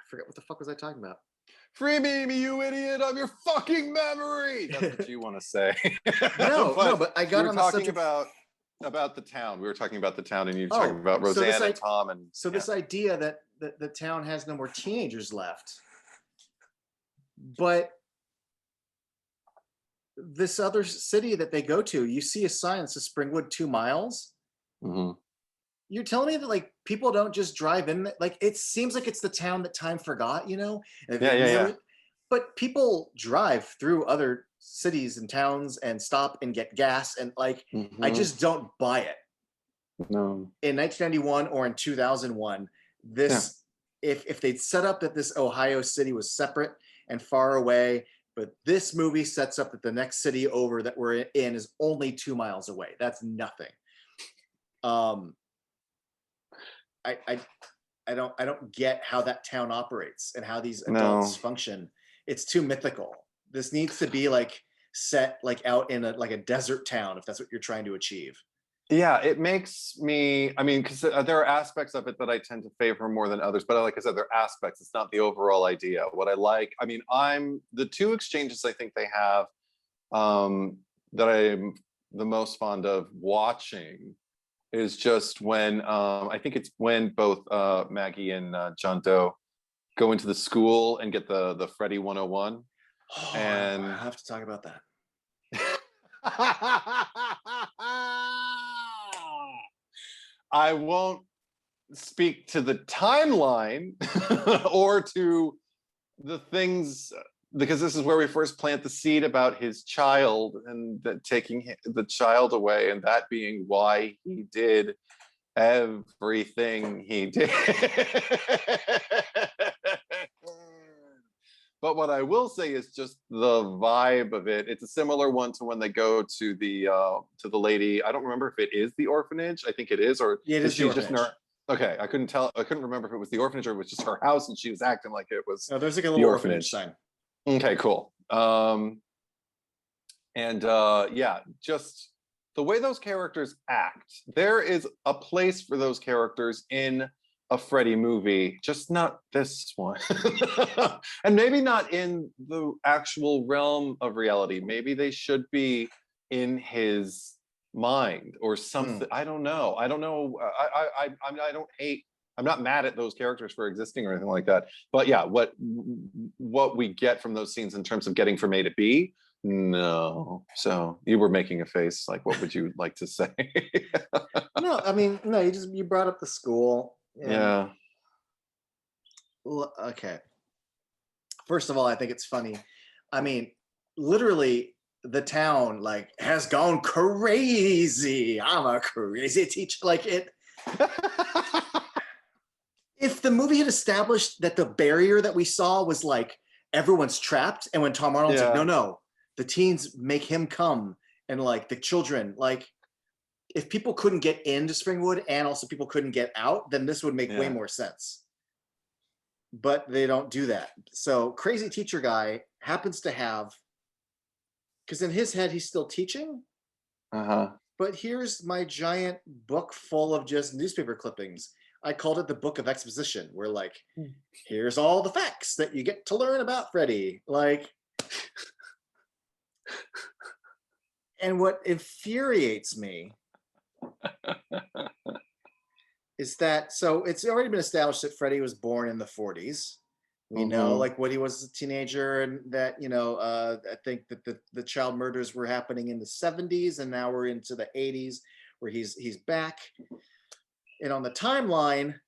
Speaker 1: forget what the fuck was I talking about.
Speaker 2: Free me, you idiot! I'm your fucking memory. That's what you want to say.
Speaker 1: No, but I got on the subject
Speaker 2: about the town. We were talking about the town, and you were talking about Roseanne and Tom, and
Speaker 1: this idea that the town has no more teenagers left, but this other city that they go to, you see a sign that says Springwood 2 miles.
Speaker 2: Mm-hmm.
Speaker 1: You're telling me that like people don't just drive in, like it seems like it's the town that time forgot,
Speaker 2: Yeah.
Speaker 1: But people drive through other cities and towns and stop and get gas, and like I just don't buy it.
Speaker 2: No.
Speaker 1: In 1991 or in 2001, if they'd set up that this Ohio city was separate and far away, but this movie sets up that the next city over that we're in is only 2 miles away. That's nothing. Um, I I don't get how that town operates and how these adults
Speaker 2: No.
Speaker 1: function. It's too mythical. This needs to be like set like out in a like a desert town if that's what you're trying to achieve.
Speaker 2: Yeah, it makes me, I mean, because there are aspects of it that I tend to favor more than others, but like I said, there are aspects. It's not the overall idea. What I like, I mean, the two exchanges I think they have that I'm the most fond of watching is just when I think it's when both Maggie and John Doe go into the school and get the Freddy 101.
Speaker 1: Oh,
Speaker 2: And
Speaker 1: I have to talk about that.
Speaker 2: I won't speak to the timeline or to the things, because this is where we first plant the seed about his child and that taking the child away, and that being why he did everything he did. But what I will say is just the vibe of it. It's a similar one to when they go to the lady. I don't remember if it is the orphanage. I think it is, or
Speaker 1: Yeah, it is the
Speaker 2: she's just in
Speaker 1: orphanage.
Speaker 2: her. Okay, I couldn't tell. I couldn't remember if it was the orphanage or it was just her house, and she was acting like it was
Speaker 1: No, there's like a
Speaker 2: the
Speaker 1: little orphanage
Speaker 2: orphanage.
Speaker 1: sign.
Speaker 2: Okay, cool. And yeah, just the way those characters act. There is a place for those characters in a Freddy movie, just not this one. And maybe not in the actual realm of reality. Maybe they should be in his mind or something. I don't know. I don't know. I don't hate. I'm not mad at those characters for existing or anything like that. But yeah, what we get from those scenes in terms of getting from A to B, no. So you were making a face. Like, what would you like to say?
Speaker 1: No, I mean, no, you brought up the school. And
Speaker 2: Yeah.
Speaker 1: okay. First of all, I think it's funny. I mean, literally, the town like has gone crazy. I'm a crazy teacher. Like it. If the movie had established that the barrier that we saw was like everyone's trapped, and when Tom Arnold's like, no,
Speaker 2: Yeah.
Speaker 1: no, the teens make him come, and like the children, like if people couldn't get into Springwood and also people couldn't get out, then this would make way
Speaker 2: Yeah.
Speaker 1: more sense. But they don't do that. So crazy teacher guy happens to have, because in his head he's still teaching,
Speaker 2: Uh-huh.
Speaker 1: but here's my giant book full of just newspaper clippings. I called it the Book of Exposition, where like, here's all the facts that you get to learn about Freddy. Like, and what infuriates me is that, so it's already been established that Freddy was born in the 40s. We know like what he was as a teenager, and that, you know, I think that the child murders were happening in the 70s, and now we're into the 80s where he's back. And on the timeline,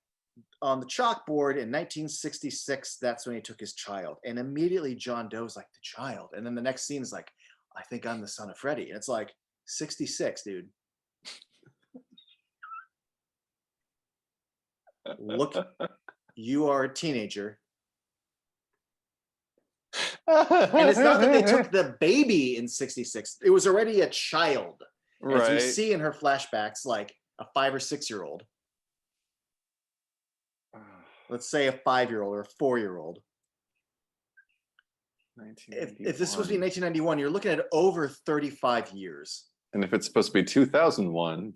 Speaker 1: on the chalkboard in 1966, that's when he took his child. And immediately John Doe's like, the child. And then the next scene is like, I think I'm the son of Freddy. And it's like, 66, dude. Look, you are a teenager. And it's not that they took the baby in 66. It was already a child.
Speaker 2: Right.
Speaker 1: As we see in her flashbacks, like a 5 or 6-year-old. Let's say a 5-year-old or a 4-year-old. If this was supposed to be 1991, you're looking at over 35 years.
Speaker 2: And if it's supposed to be 2001,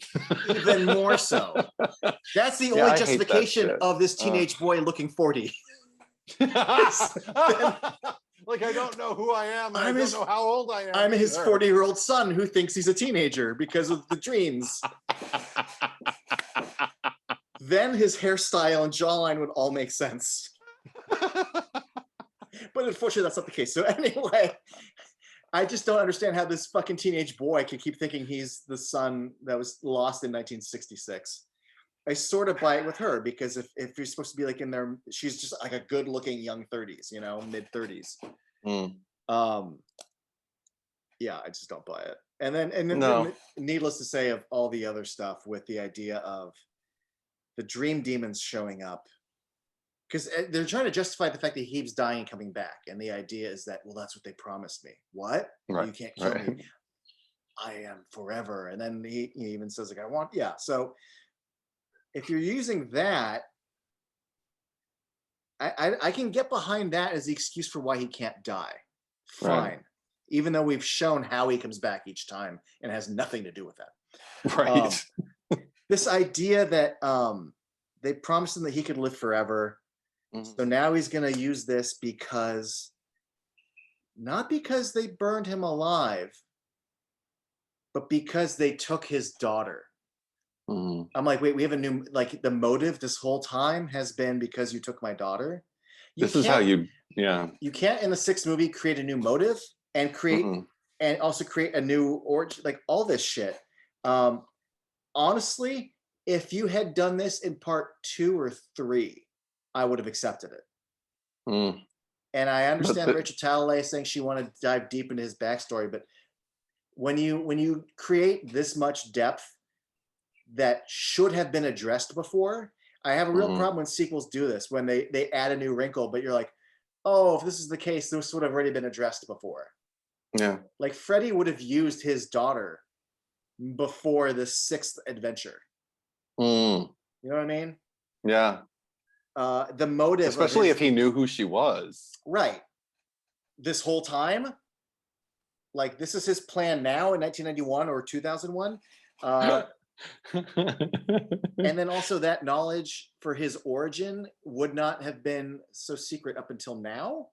Speaker 1: even more so. That's the only justification of this teenage boy looking 40.
Speaker 2: Like, I don't know who I am. I don't know how old I am.
Speaker 1: I'm his 40-year-old son who thinks he's a teenager because of the dreams. Then his hairstyle and jawline would all make sense. But unfortunately, that's not the case. So anyway, I just don't understand how this fucking teenage boy can keep thinking he's the son that was lost in 1966. I sort of buy it with her, because if you're supposed to be like in there, she's just like a good looking young 30s, you know, mid 30s. Yeah, I just don't buy it. And then needless to say, of all the other stuff with the idea of the dream demons showing up, because they're trying to justify the fact that he keeps dying and coming back. And the idea is that, well, that's what they promised me. What?
Speaker 2: Right,
Speaker 1: You can't kill me. I am forever. And then he even says like, I want, yeah. So if you're using that, I can get behind that as the excuse for why he can't die.
Speaker 2: Right.
Speaker 1: Fine. Even though we've shown how he comes back each time and it has nothing to do with that.
Speaker 2: Right.
Speaker 1: This idea that they promised him that he could live forever. So now he's going to use this because, not because they burned him alive, but because they took his daughter. I'm like, wait, we have a new, like the motive this whole time has been because you took my daughter.
Speaker 2: This is how you, yeah.
Speaker 1: You can't in the sixth movie create a new motive and create and also create a new origin, like all this shit. Honestly, if you had done this in part 2 or 3, I would have accepted it. And I understand Rachel Talalay saying she wanted to dive deep into his backstory, but when you create this much depth that should have been addressed before, I have a real problem when sequels do this, when they add a new wrinkle, but you're like, oh, if this is the case, this would have already been addressed before.
Speaker 2: Yeah.
Speaker 1: Like Freddy would have used his daughter before the 6th adventure. You know what I mean?
Speaker 2: Yeah.
Speaker 1: The motive,
Speaker 2: especially if he knew who she was.
Speaker 1: Right. This whole time, like this is his plan now in 1991 or 2001. And then also that knowledge for his origin would not have been so secret up until now,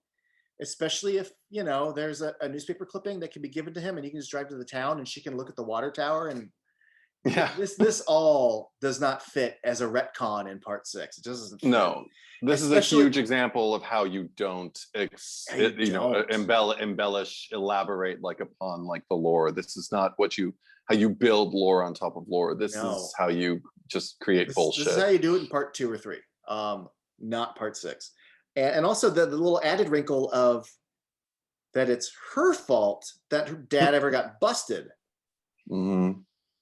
Speaker 1: especially if, you know, there's a newspaper clipping that can be given to him and he can just drive to the town and she can look at the water tower. And
Speaker 2: yeah,
Speaker 1: this all does not fit as a retcon in part 6. It just doesn't fit.
Speaker 2: No, this is a huge example of how you don't embellish, elaborate like upon like the lore. This is not how you build lore on top of lore. This is how you just create bullshit.
Speaker 1: This is how you do it in part 2 or 3, not part 6. And also the little added wrinkle of that it's her fault that her dad ever got busted.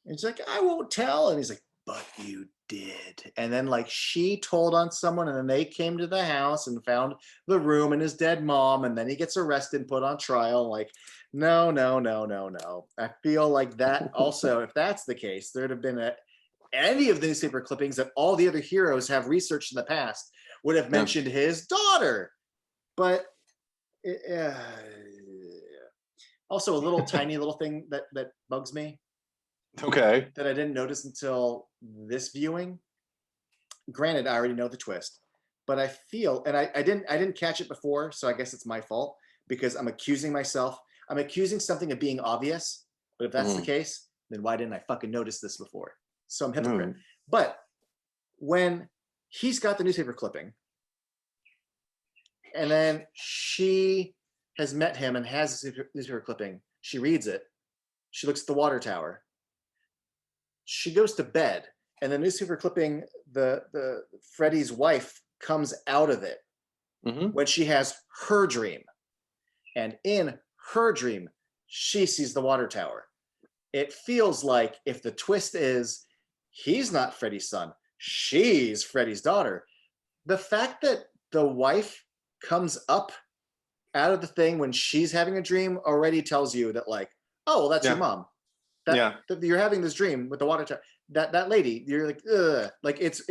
Speaker 1: And she's like, I won't tell. And he's like, but you did. And then like she told on someone and then they came to the house and found the room and his dead mom. And then he gets arrested and put on trial. Like, no. I feel like that also, if that's the case, there'd have been any of the newspaper clippings that all the other heroes have researched in the past would have mentioned his daughter. But also a little tiny little thing that bugs me.
Speaker 2: Okay.
Speaker 1: That I didn't notice until this viewing. Granted, I already know the twist, but I feel, and I didn't catch it before, so I guess it's my fault because I'm accusing myself. I'm accusing something of being obvious, but if that's the case, then why didn't I fucking notice this before? So I'm hypocrite. But when he's got the newspaper clipping, and then she has met him and has this newspaper clipping, she reads it, she looks at the water tower, she goes to bed, and the newspaper clipping, the Freddy's wife comes out of it when she has her dream. And in her dream, she sees the water tower. It feels like if the twist is he's not Freddy's son, she's Freddy's daughter, the fact that the wife comes up out of the thing when she's having a dream already tells you that like, oh, well, that's your mom. That you're having this dream with the water tower. That lady, you're like, ugh. Like it's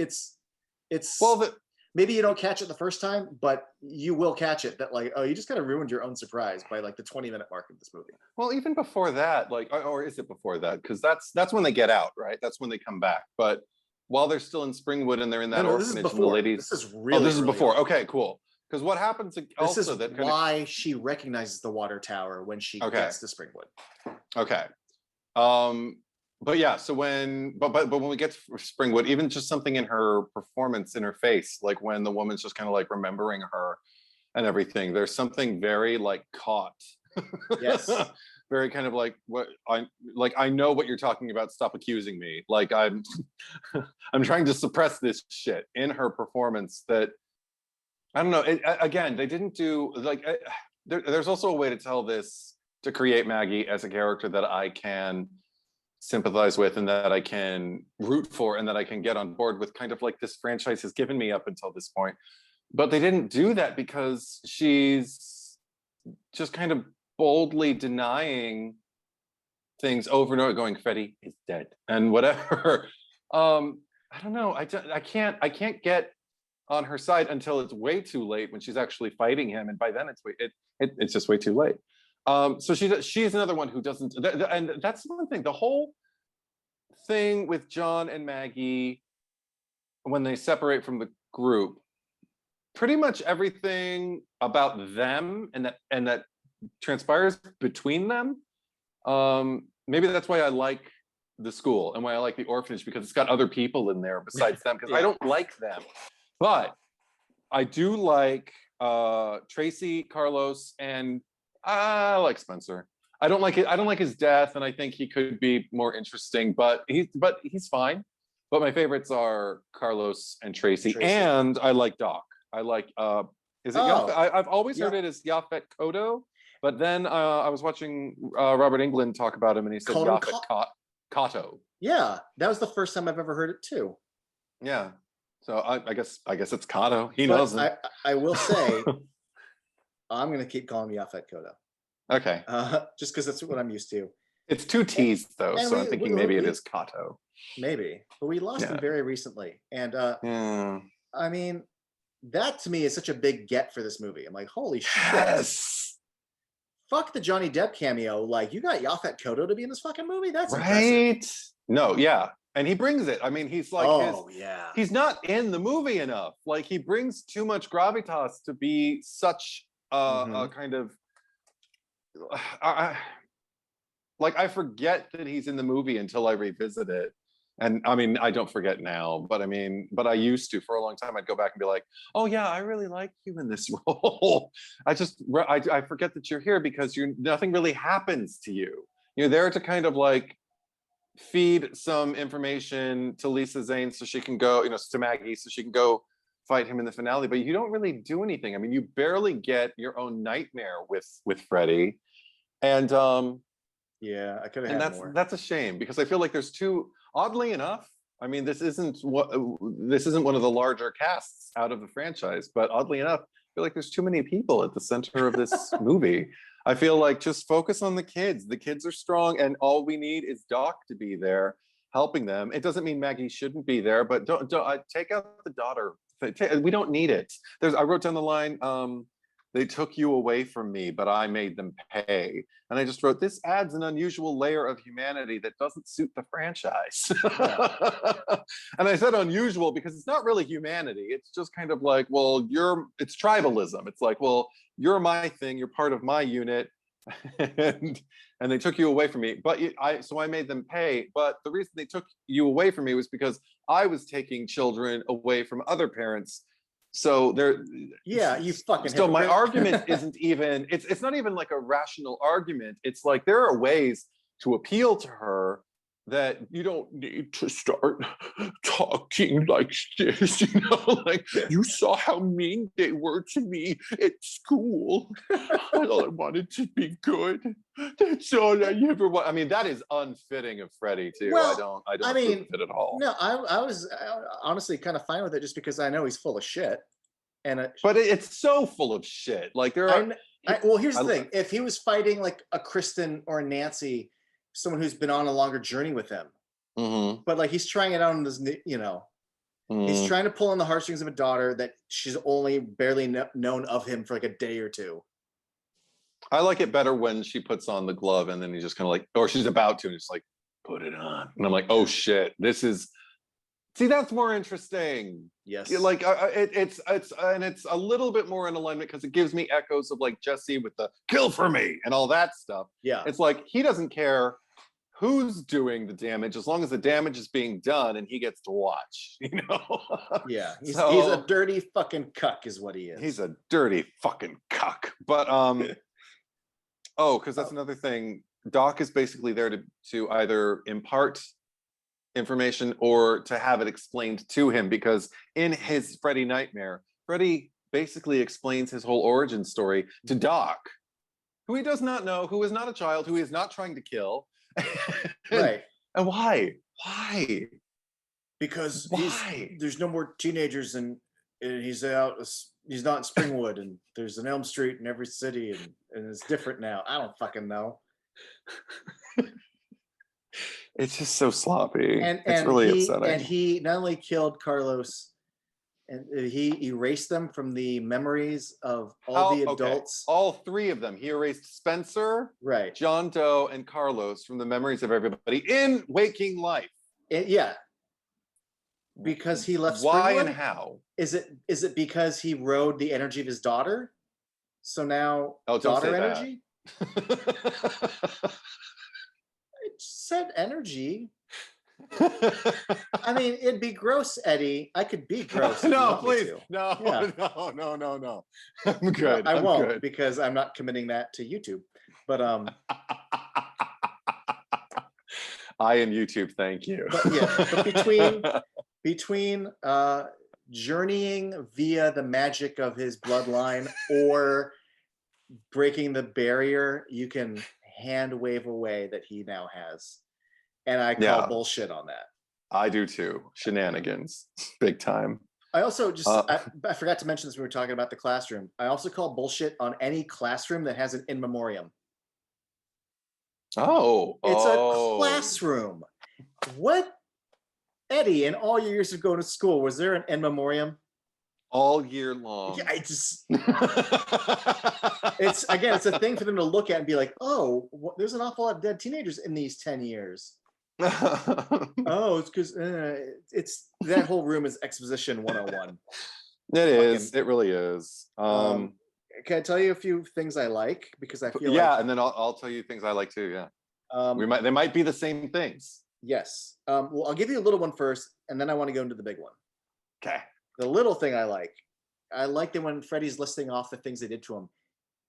Speaker 1: well, maybe you don't catch it the first time, but you will catch it that like, oh, you just kind of ruined your own surprise by like the 20-minute mark of this movie.
Speaker 2: Well, even before that, like, or is it before that? Because that's when they get out, right? That's when they come back. But while they're still in Springwood and they're in that orphanage, and the ladies.
Speaker 1: This is really.
Speaker 2: Oh, this is before. Okay, cool. Because what happens also
Speaker 1: this is
Speaker 2: that
Speaker 1: why she recognizes the water tower when she gets to Springwood.
Speaker 2: Okay. But yeah, so when we get to Springwood, even just something in her performance, in her face, like when the woman's just kind of like remembering her and everything, there's something very like caught.
Speaker 1: Yes.
Speaker 2: Very kind of like I know what you're talking about. Stop accusing me. Like I'm trying to suppress this shit in her performance that I don't know. Again, they didn't do like there's also a way to tell this, to create Maggie as a character that I can sympathize with and that I can root for and that I can get on board with, kind of like this franchise has given me up until this point. But they didn't do that because she's just kind of boldly denying things over and over, going, Freddy is dead and whatever. I don't know. I can't get on her side until it's way too late when she's actually fighting him, and by then it's just way too late. So she's another one who doesn't, and that's one thing. The whole thing with John and Maggie when they separate from the group, pretty much everything about them and that transpires between them. Maybe that's why I like the school and why I like the orphanage, because it's got other people in there besides them, because I don't like them. But I do like Tracy, Carlos, and I like Spencer. I don't like it. I don't like his death, and I think he could be more interesting. But he's fine. But my favorites are Carlos and Tracy. And I like Doc. I like is it Yaphet? I've always heard it as Yaphet Kotto, but then I was watching Robert Englund talk about him, and he said Yaphet Kotto.
Speaker 1: Yeah, that was the first time I've ever heard it too.
Speaker 2: Yeah. So I guess it's Kotto. He knows him.
Speaker 1: I will say, I'm going to keep calling him Yaphet Kotto.
Speaker 2: Okay.
Speaker 1: Just because that's what I'm used to.
Speaker 2: It's two T's though, so I'm thinking maybe it is Kotto.
Speaker 1: Maybe, but we lost him very recently, and I mean, that to me is such a big get for this movie. I'm like, holy shit! Yes. Fuck the Johnny Depp cameo. Like, you got Yaphet Kotto to be in this fucking movie? That's
Speaker 2: right.
Speaker 1: Impressive.
Speaker 2: No, yeah. And he brings it. I mean, he's like, he's not in the movie enough. Like, he brings too much gravitas to be such a kind of, like, I forget that he's in the movie until I revisit it. And I mean, I don't forget now, but I mean, but I used to. For a long time, I'd go back and be like, oh yeah, I really like you in this role. I forget that you're here because nothing really happens to you. You're there to kind of like feed some information to Lisa Zane so she can go, to Maggie, so she can go fight him in the finale, but you don't really do anything. I mean, you barely get your own nightmare with Freddy. And
Speaker 1: yeah, I could have had more.
Speaker 2: That's a shame, because I feel like there's oddly enough, I mean, this isn't one of the larger casts out of the franchise, but oddly enough, I feel like there's too many people at the center of this movie. I feel like just focus on the kids. The kids are strong, and all we need is Doc to be there helping them. It doesn't mean Maggie shouldn't be there, but don't take out the daughter. We don't need it. I wrote down the line, they took you away from me, but I made them pay. And I just wrote, this adds an unusual layer of humanity that doesn't suit the franchise. And I said unusual because it's not really humanity. It's just kind of like, well, it's tribalism. It's like, well, you're my thing. You're part of my unit. and they took you away from me. But so I made them pay. But the reason they took you away from me was because I was taking children away from other parents. So
Speaker 1: you fucking
Speaker 2: so my argument isn't even, it's not even like a rational argument. It's like, there are ways to appeal to her that you don't need to start talking like this, like, you saw how mean they were to me at school. All I wanted to be good. That's all I ever want. I mean, that is unfitting of Freddy too.
Speaker 1: Well,
Speaker 2: I don't mean it at all.
Speaker 1: No, I was honestly kind of fine with it, just because I know he's full of shit.
Speaker 2: But it's so full of shit. Like, there are.
Speaker 1: Well, here's the thing: if he was fighting like a Kristen or a Nancy, someone who's been on a longer journey with him, but like he's trying it out on this, he's trying to pull on the heartstrings of a daughter that she's only barely known of him for like a day or two.
Speaker 2: I like it better when she puts on the glove and then he just kind of like, or she's about to, and just like, put it on, and I'm like, oh shit, this is. See, that's more interesting.
Speaker 1: Yes.
Speaker 2: Like it's a little bit more in alignment, because it gives me echoes of like Jesse with the kill for me and all that stuff.
Speaker 1: Yeah.
Speaker 2: It's like, he doesn't care who's doing the damage as long as the damage is being done and he gets to watch,
Speaker 1: Yeah. He's a dirty fucking cuck is what he is.
Speaker 2: He's a dirty fucking cuck. But because that's another thing. Doc is basically there to either impart information or to have it explained to him, because in his Freddy nightmare, Freddy basically explains his whole origin story to Doc, who he does not know, who is not a child, who he is not trying to kill.
Speaker 1: Right.
Speaker 2: And why?
Speaker 1: Because there's no more teenagers, and he's not in Springwood, and there's an Elm Street in every city, and it's different now. I don't fucking know.
Speaker 2: It's just so sloppy.
Speaker 1: And
Speaker 2: It's really
Speaker 1: he
Speaker 2: upsetting.
Speaker 1: not only killed Carlos, and he erased them from the memories of all the adults.
Speaker 2: All three of them. He erased Spencer,
Speaker 1: Right.
Speaker 2: John Doe, and Carlos from the memories of everybody in waking life.
Speaker 1: Yeah. Because he left
Speaker 2: Why
Speaker 1: Springwood?
Speaker 2: and how?
Speaker 1: Is it because he rode the energy of his daughter? So now daughter energy? It said energy. I mean, it'd be gross, Eddie. I could be gross.
Speaker 2: No, please.
Speaker 1: Yeah.
Speaker 2: No. I'm good.
Speaker 1: I won't
Speaker 2: good.
Speaker 1: because I'm not committing that to YouTube. But
Speaker 2: I and YouTube, thank you.
Speaker 1: But between journeying via the magic of his bloodline or breaking the barrier, you can hand wave away that he now has. And I call bullshit on that.
Speaker 2: I do too. Shenanigans, big time.
Speaker 1: I also just, I forgot to mention this when we were talking about the classroom. I also call bullshit on any classroom that has an in memoriam.
Speaker 2: Oh.
Speaker 1: It's a classroom. What, Eddie, in all your years of going to school, was there an in memoriam?
Speaker 2: All year long.
Speaker 1: Yeah, it's a thing for them to look at and be like, oh, there's an awful lot of dead teenagers in these 10 years. Oh, it's because it's that whole room is exposition 101.
Speaker 2: It is. It really is.
Speaker 1: Can I tell you a few things I like? Because I feel
Speaker 2: and then I'll tell you things I like too. Yeah. They might be the same things.
Speaker 1: Yes. Well, I'll give you a little one first, and then I want to go into the big one.
Speaker 2: Okay.
Speaker 1: The little thing I like that when Freddy's listing off the things they did to him,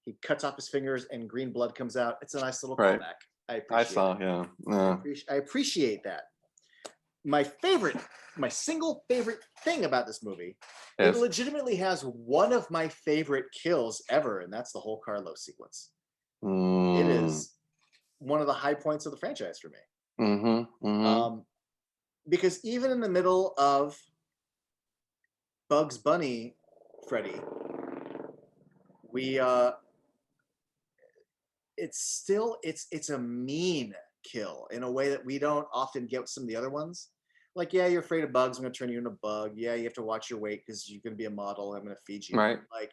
Speaker 1: he cuts off his fingers and green blood comes out. It's a nice little callback. I appreciate that. My single favorite thing about this movie, it legitimately has one of my favorite kills ever, and that's the whole Carlos sequence. It is one of the high points of the franchise for me. Because even in the middle of Bugs Bunny Freddy, it's a mean kill in a way that we don't often get with some of the other ones. Like, yeah, you're afraid of bugs, I'm gonna turn you into a bug. Yeah, you have to watch your weight because you're gonna be a model, I'm gonna feed you.
Speaker 2: Right.
Speaker 1: Like,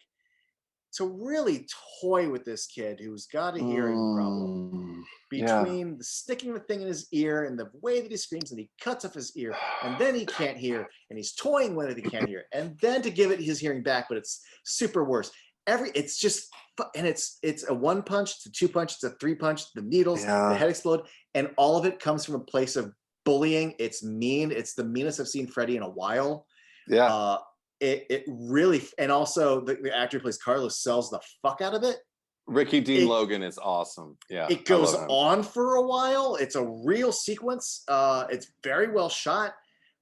Speaker 1: to really toy with this kid who's got a hearing problem, between the sticking the thing in his ear and the way that he screams and he cuts off his ear and then he can't hear and he's toying with it, he can't hear, and then to give it his hearing back, but it's super worse. It's just, and it's a 1 punch, it's a 2 punch, it's a 3 punch, the needles, the head explode, and all of it comes from a place of bullying. It's mean. It's the meanest I've seen Freddy in a while.
Speaker 2: Yeah.
Speaker 1: It really, and also the actor who plays Carlos sells the fuck out of it.
Speaker 2: Ricky Dean Logan is awesome. Yeah.
Speaker 1: It goes on for a while. It's a real sequence. It's very well shot.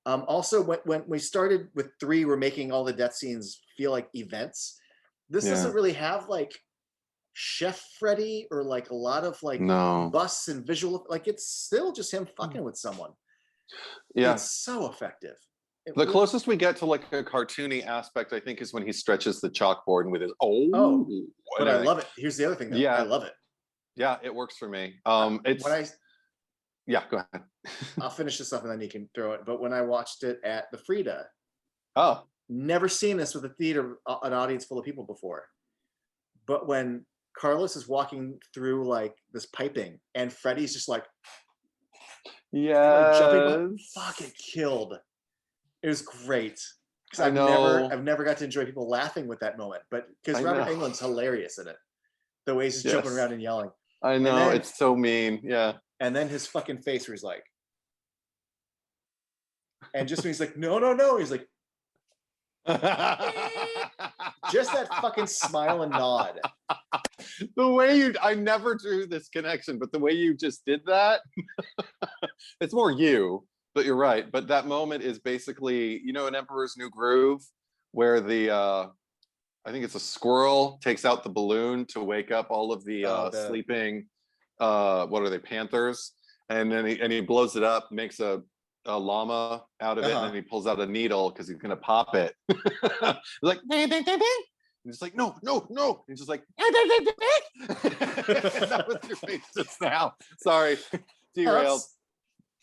Speaker 1: Also, when we started with 3, we're making all the death scenes feel like events. This doesn't really have like Chef Freddy or like a lot of like busts and visual. Like, it's still just him fucking with someone. Yeah, it's so effective.
Speaker 2: The closest we get to like a cartoony aspect, I think, is when he stretches the chalkboard and with his
Speaker 1: but I love it. Here's the other thing, though. I love it.
Speaker 2: Yeah, it works for me. Go ahead.
Speaker 1: I'll finish this up and then you can throw it. But when I watched it at the Frida, never seen this with a theater, an audience full of people before. But when Carlos is walking through like this piping and Freddy's just like, jumping, fucking killed. It was great. Because I've never got to enjoy people laughing with that moment. But because Robert Englund's hilarious in it. The way he's just jumping around and yelling.
Speaker 2: I know, then, it's so mean. Yeah.
Speaker 1: And then his fucking face where he's like, and just when he's like, no, he's like, just that fucking smile and nod.
Speaker 2: The way I never drew this connection, but the way you just did that, it's more you, but you're right. But that moment is basically, in Emperor's New Groove, where I think it's a squirrel takes out the balloon to wake up all of the sleeping, what are they, panthers? And then he blows it up, makes a llama out of it, and then he pulls out a needle because he's gonna pop it. Like, ding, ding, ding, ding. And he's like, no. And he's just like, that was your face just now. Sorry, derailed.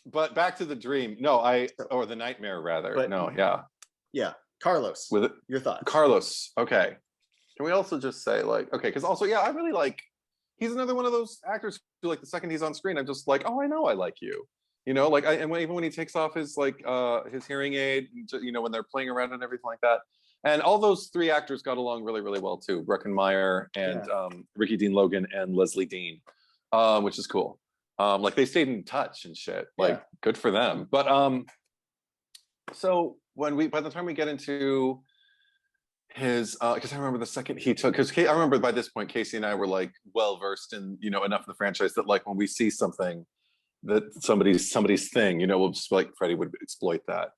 Speaker 2: but back to the dream. No, or the nightmare rather.
Speaker 1: But-
Speaker 2: No, yeah.
Speaker 1: Yeah, Carlos.
Speaker 2: With it,
Speaker 1: Your thoughts?
Speaker 2: Carlos. Okay. Can we also just say like, okay, because also, yeah, I really like. He's another one of those actors who, like, the second he's on screen, I'm just like, oh, I know I like you. You know, like, even when he takes off his his hearing aid, you know, when they're playing around and everything like that. And all those three actors got along really, really well too. Breckenmeyer and Ricky Dean Logan and Leslie Dean, which is cool. Like, they stayed in touch and shit. Like, good for them. But so by the time we get into his, because I remember the second he took, because I remember by this point Casey and I were like well versed in, you know, enough of the franchise that, like, when we see something that somebody's thing, you know, we'll just, like, Freddy would exploit that.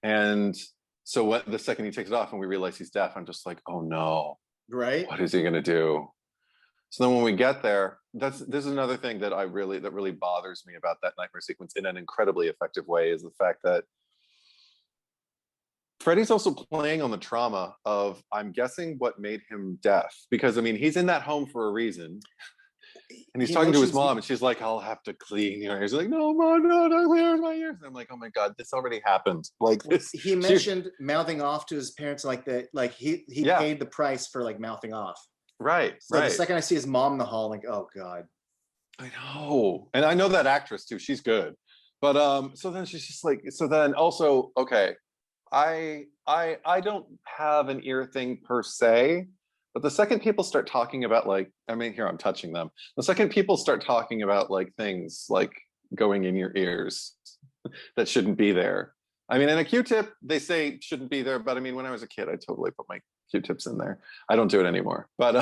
Speaker 2: And so the second he takes it off and we realize he's deaf, I'm just like, oh no,
Speaker 1: right?
Speaker 2: What is he gonna do? So then when we get there, this is another thing that really bothers me about that nightmare sequence in an incredibly effective way, is the fact that Freddy's also playing on the trauma of, I'm guessing, what made him deaf. Because, I mean, he's in that home for a reason. And he's talking to his mom, and she's like, I'll have to clean your ears. He's like, no, Mom, no, don't clean my ears. And I'm like, oh my God, this already happened. Like, this.
Speaker 1: He mentioned mouthing off to his parents, like that, like he paid the price for, like, mouthing off.
Speaker 2: Right,
Speaker 1: so
Speaker 2: right.
Speaker 1: The second I see his mom in the hall, I'm like, oh God.
Speaker 2: I know. And I know that actress too. She's good. But so then she's just like, so then also, okay, I don't have an ear thing per se, but the second people start talking about, like, I mean, here I'm touching them. The second people start talking about, like, things like going in your ears that shouldn't be there. I mean, in a Q-tip, they say shouldn't be there, but I mean, when I was a kid, I totally put my Q-tips in there. I don't do it anymore. But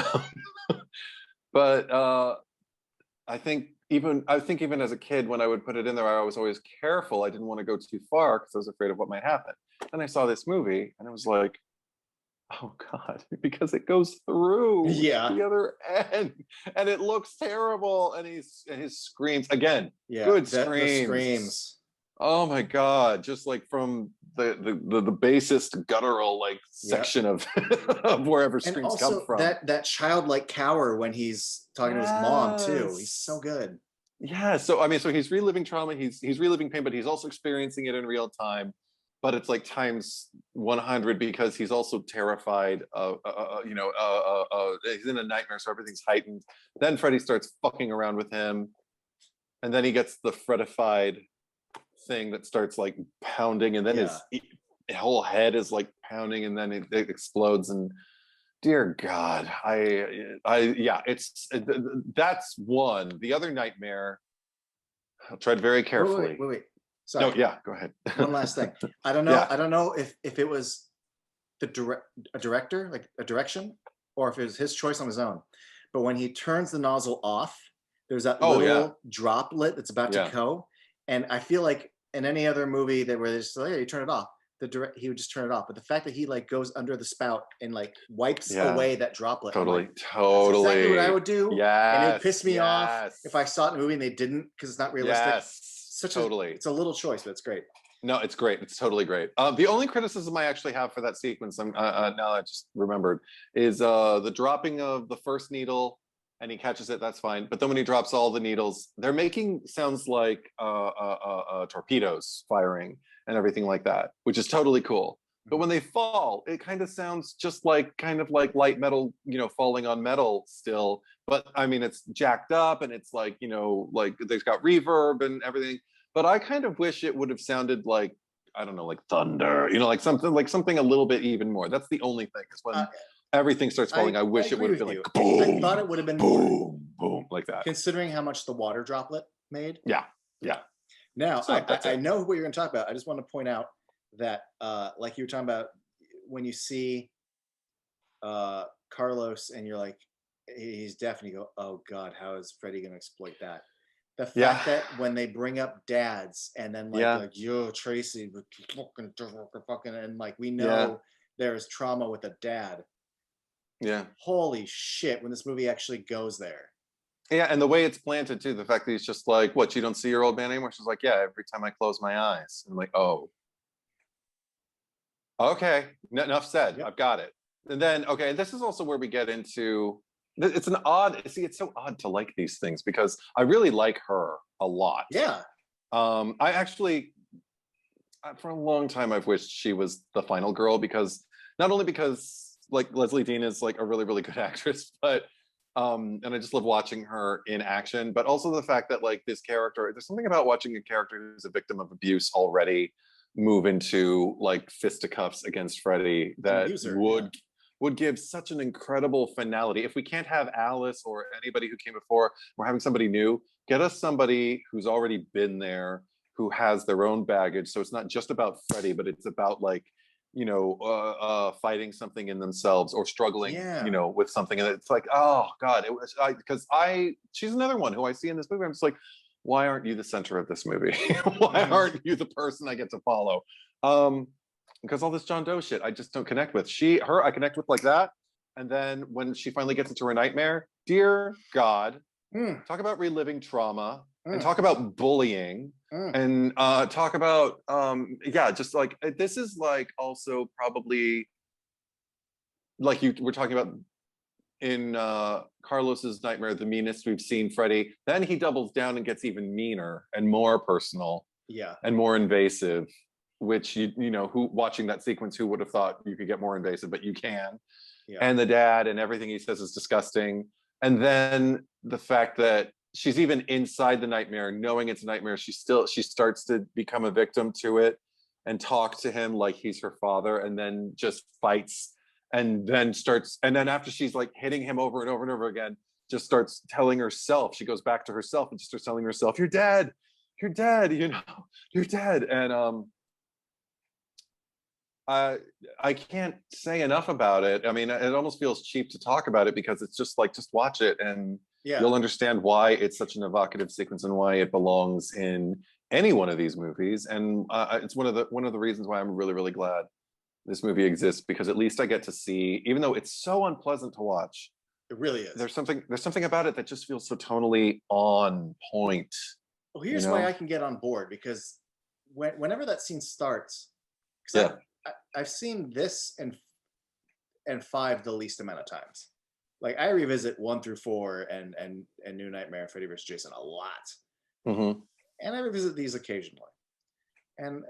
Speaker 2: I think even as a kid, when I would put it in there, I was always careful. I didn't want to go too far because I was afraid of what might happen. And I saw this movie and I was like, oh God, because it goes through the other end and it looks terrible. And his screams again, good screams. Oh my God, just like from the basest guttural, like, section of of wherever screams
Speaker 1: also
Speaker 2: come from.
Speaker 1: That childlike cower when he's talking to his mom too. He's so good.
Speaker 2: Yeah. So I mean, so he's reliving trauma, he's reliving pain, but he's also experiencing it in real time. But it's like times 100 because he's also terrified of, he's in a nightmare, so everything's heightened. Then Freddy starts fucking around with him, and then he gets the Freddified thing that starts, like, pounding, and then his whole head is, like, pounding, and then it explodes. And dear God, that's one. The other nightmare, I'll tread very carefully.
Speaker 1: Wait. Sorry.
Speaker 2: No, yeah, go ahead.
Speaker 1: One last thing. I don't know.
Speaker 2: Yeah.
Speaker 1: I don't know if it was a director, like a direction, or if it was his choice on his own. But when he turns the nozzle off, there's that little droplet that's about to go. And I feel like in any other movie where they just say, hey, you turn it off, he would just turn it off. But the fact that he, like, goes under the spout and, like, wipes away that droplet.
Speaker 2: Totally.
Speaker 1: Like, that's exactly what I would do.
Speaker 2: Yes.
Speaker 1: And it would piss me off if I saw it in a movie and they didn't, because it's not realistic.
Speaker 2: Yes.
Speaker 1: It's a little choice, but it's great.
Speaker 2: No, it's great. It's totally great. The only criticism I actually have for that sequence, now I just remembered, is the dropping of the first needle, and he catches it. That's fine. But then when he drops all the needles, they're making sounds like torpedoes firing and everything like that, which is totally cool. But when they fall, it kind of sounds just like light metal, falling on metal still. But I mean, it's jacked up and it's like, like there's got reverb and everything. But I kind of wish it would have sounded like, I don't know, like thunder, like something a little bit even more. That's the only thing. Because when everything starts falling, I wish it would have been like boom.
Speaker 1: I thought it would have been
Speaker 2: boom, boom, like that.
Speaker 1: Considering how much the water droplet made.
Speaker 2: Yeah.
Speaker 1: Now, I know what you're going to talk about. I just want to point out that, like you were talking about, when you see Carlos and you're like, he's deaf, and you go, oh God, how is Freddy going to exploit that? The fact that when they bring up dads and then like yo, Tracy, fucking, and like we know there's trauma with a dad.
Speaker 2: Yeah.
Speaker 1: Holy shit, when this movie actually goes there.
Speaker 2: Yeah, and the way it's planted too, the fact that he's just like, what, you don't see your old man anymore? She's like, yeah, every time I close my eyes. I'm like, oh. Okay, enough said. I've got it. And then, okay, and this is also where we get into, it's so odd to like these things because I really like her a lot.
Speaker 1: Yeah.
Speaker 2: I actually, for a long time, I've wished she was the final girl, because not only because like Leslie Dean is like a really, really good actress, but and I just love watching her in action, but also the fact that like this character, there's something about watching a character who's a victim of abuse already move into like fisticuffs against Freddy that would give such an incredible finality. If we can't have Alice or anybody who came before, we're having somebody new, get us somebody who's already been there, who has their own baggage. So it's not just about Freddy, but it's about like, you know, fighting something in themselves or struggling, you know, with something. And it's like, oh God, it was, she's another one who I see in this movie. I'm just like, why aren't you the center of this movie? Why aren't you the person I get to follow? Because all this John Doe shit, I just don't connect with. Her, I connect with like that. And then when she finally gets into her nightmare, dear God, talk about reliving trauma and talk about bullying and talk about, yeah, just like, this is like also probably like we're talking about in Carlos's nightmare, the meanest we've seen Freddy. Then he doubles down and gets even meaner and more personal, and more invasive. Which you know, who watching that sequence, who would have thought you could get more invasive, but you can. And the dad and everything he says is disgusting. And then the fact that she's even inside the nightmare, knowing it's a nightmare, she starts to become a victim to it and talk to him like he's her father, and then just fights. And then after she's like hitting him over and over and over again, just starts telling herself, she goes back to herself and just starts telling herself, you're dead, you know, you're dead. And I can't say enough about it. I mean, it almost feels cheap to talk about it, because it's just like, just watch it and you'll understand why it's such an evocative sequence and why it belongs in any one of these movies. And it's one of the reasons why I'm really, really glad this movie exists, because at least I get to see, even though it's so unpleasant to watch,
Speaker 1: it really is.
Speaker 2: There's something about it that just feels so tonally on point.
Speaker 1: Well, here's why I can get on board, because whenever that scene starts, I've seen this and 5 the least amount of times. Like I revisit 1 through 4 and New Nightmare, Freddy vs. Jason a lot, and I revisit these occasionally. And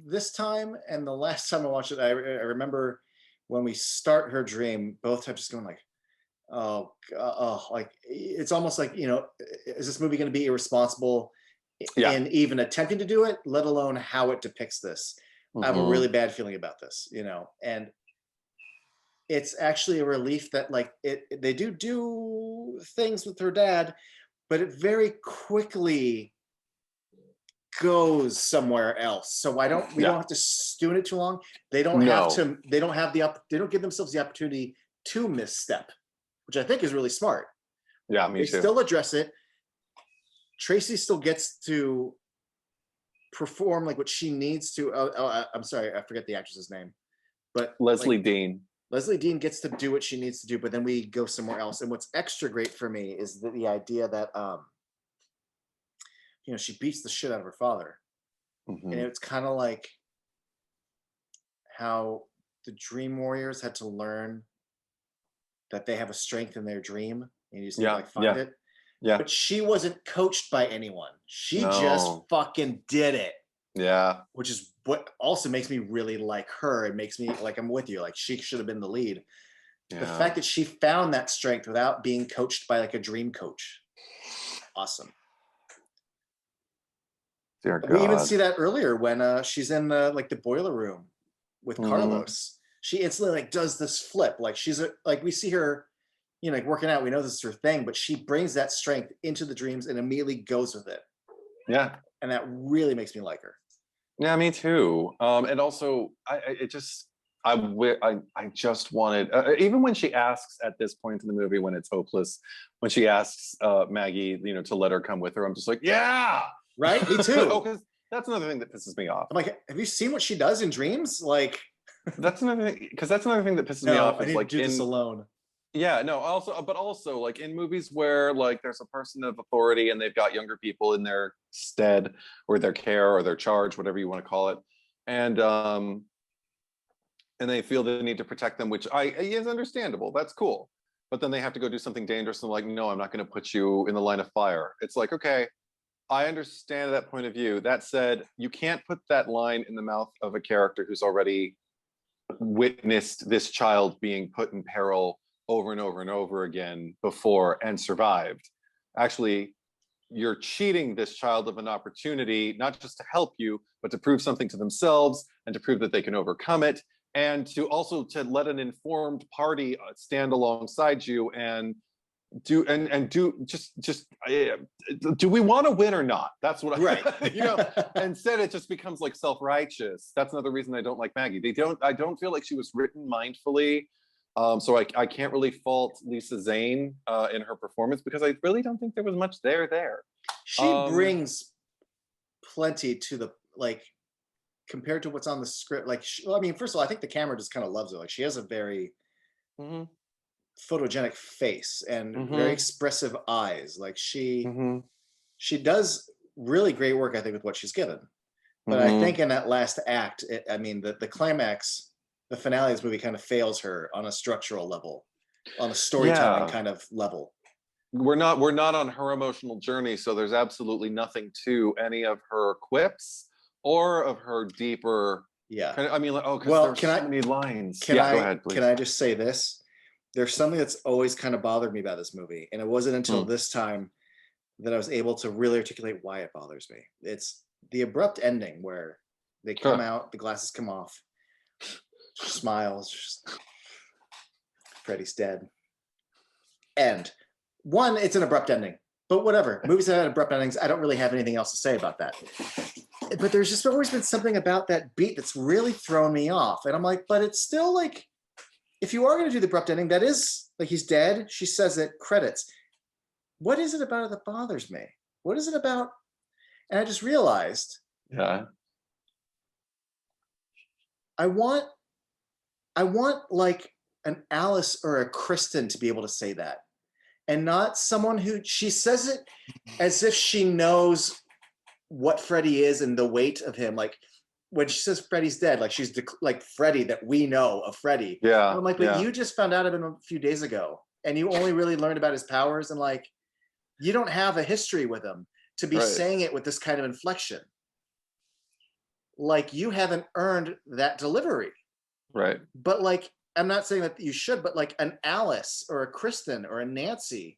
Speaker 1: this time and the last time I watched it, I remember when we start her dream, both times just going like, oh, like it's almost like, you know, is this movie going to be irresponsible in even attempting to do it, let alone how it depicts this? I have a really bad feeling about this, you know, and it's actually a relief that like they do things with her dad, but it very quickly goes somewhere else. So we don't have to stew in it too long. They don't they don't give themselves the opportunity to misstep, which I think is really smart.
Speaker 2: Yeah, me too.
Speaker 1: They still address it. Tracy still gets to perform like what she needs to. I'm sorry, I forget the actress's name, but
Speaker 2: Leslie Dean.
Speaker 1: Leslie Dean gets to do what she needs to do, but then we go somewhere else. And what's extra great for me is the idea that you know, she beats the shit out of her father, and it's kind of like how the Dream Warriors had to learn that they have a strength in their dream, and you just need to like find it. But she wasn't coached by anyone. She just fucking did it.
Speaker 2: Yeah.
Speaker 1: Which is what also makes me really like her. It makes me like, I'm with you. Like she should have been the lead. The fact that she found that strength without being coached by like a dream coach. Awesome.
Speaker 2: Dear God.
Speaker 1: We even see that earlier when she's in the like the boiler room with Carlos. She instantly like does this flip. Like she's like we see her, you know, like working out. We know this is her thing, but she brings that strength into the dreams and immediately goes with it.
Speaker 2: Yeah.
Speaker 1: And that really makes me like her.
Speaker 2: Yeah, me too. And also, I just wanted, even when she asks at this point in the movie when it's hopeless, when she asks Maggie, you know, to let her come with her, I'm just like, yeah,
Speaker 1: right, me too.
Speaker 2: Oh, because that's another thing that pisses me off.
Speaker 1: I'm like, have you seen what she does in dreams? Like,
Speaker 2: that's another thing, because that's another thing that pisses me off.
Speaker 1: I need to do this alone.
Speaker 2: Yeah, no, but also like in movies where like there's a person of authority and they've got younger people in their stead or their care or their charge, whatever you want to call it. And they feel the need to protect them, which is understandable. That's cool. But then they have to go do something dangerous and like, no, I'm not going to put you in the line of fire. It's like, okay, I understand that point of view. That said, you can't put that line in the mouth of a character who's already witnessed this child being put in peril over and over and over again before and survived. Actually, you're cheating this child of an opportunity, not just to help you, but to prove something to themselves and to prove that they can overcome it. And to also to let an informed party stand alongside you and do we want to win or not? That's what
Speaker 1: Right.
Speaker 2: you know. Instead, it just becomes like self-righteous. That's another reason I don't like Maggie. I don't feel like she was written mindfully. So I can't really fault Lisa Zane in her performance because I really don't think there was much there.
Speaker 1: She brings plenty to the, like, compared to what's on the script. Like, I mean, first of all, I think the camera just kind of loves her. Like, she has a very photogenic face and very expressive eyes. Like, she does really great work, I think, with what she's given. But I think in that last act, I mean, the climax, the finale of this movie kind of fails her on a structural level, on a storytelling kind of level.
Speaker 2: We're not on her emotional journey, so there's absolutely nothing to any of her quips or of her deeper. I mean, like, because there's so many lines. Go ahead, please.
Speaker 1: Can I just say this? There's something that's always kind of bothered me about this movie, and it wasn't until this time that I was able to really articulate why it bothers me. It's the abrupt ending where they come out, the glasses come off, she smiles, Freddy's dead. And one, it's an abrupt ending, but whatever. Movies that had abrupt endings, I don't really have anything else to say about that. But there's just always been something about that beat that's really thrown me off. And I'm like, but it's still like, if you are going to do the abrupt ending, that is like, he's dead. She says it, credits. What is it about it that bothers me? What is it about? And I just realized, I want like an Alice or a Kristen to be able to say that, and not someone who, she says it as if she knows what Freddy is and the weight of him. Like when she says Freddy's dead, like she's like Freddy that we know of Freddy. I'm like, but you just found out of him a few days ago, and you only really learned about his powers, and like, you don't have a history with him to be saying it with this kind of inflection. Like, you haven't earned that delivery.
Speaker 2: Right.
Speaker 1: But like, I'm not saying that you should, but like an Alice or a Kristen or a Nancy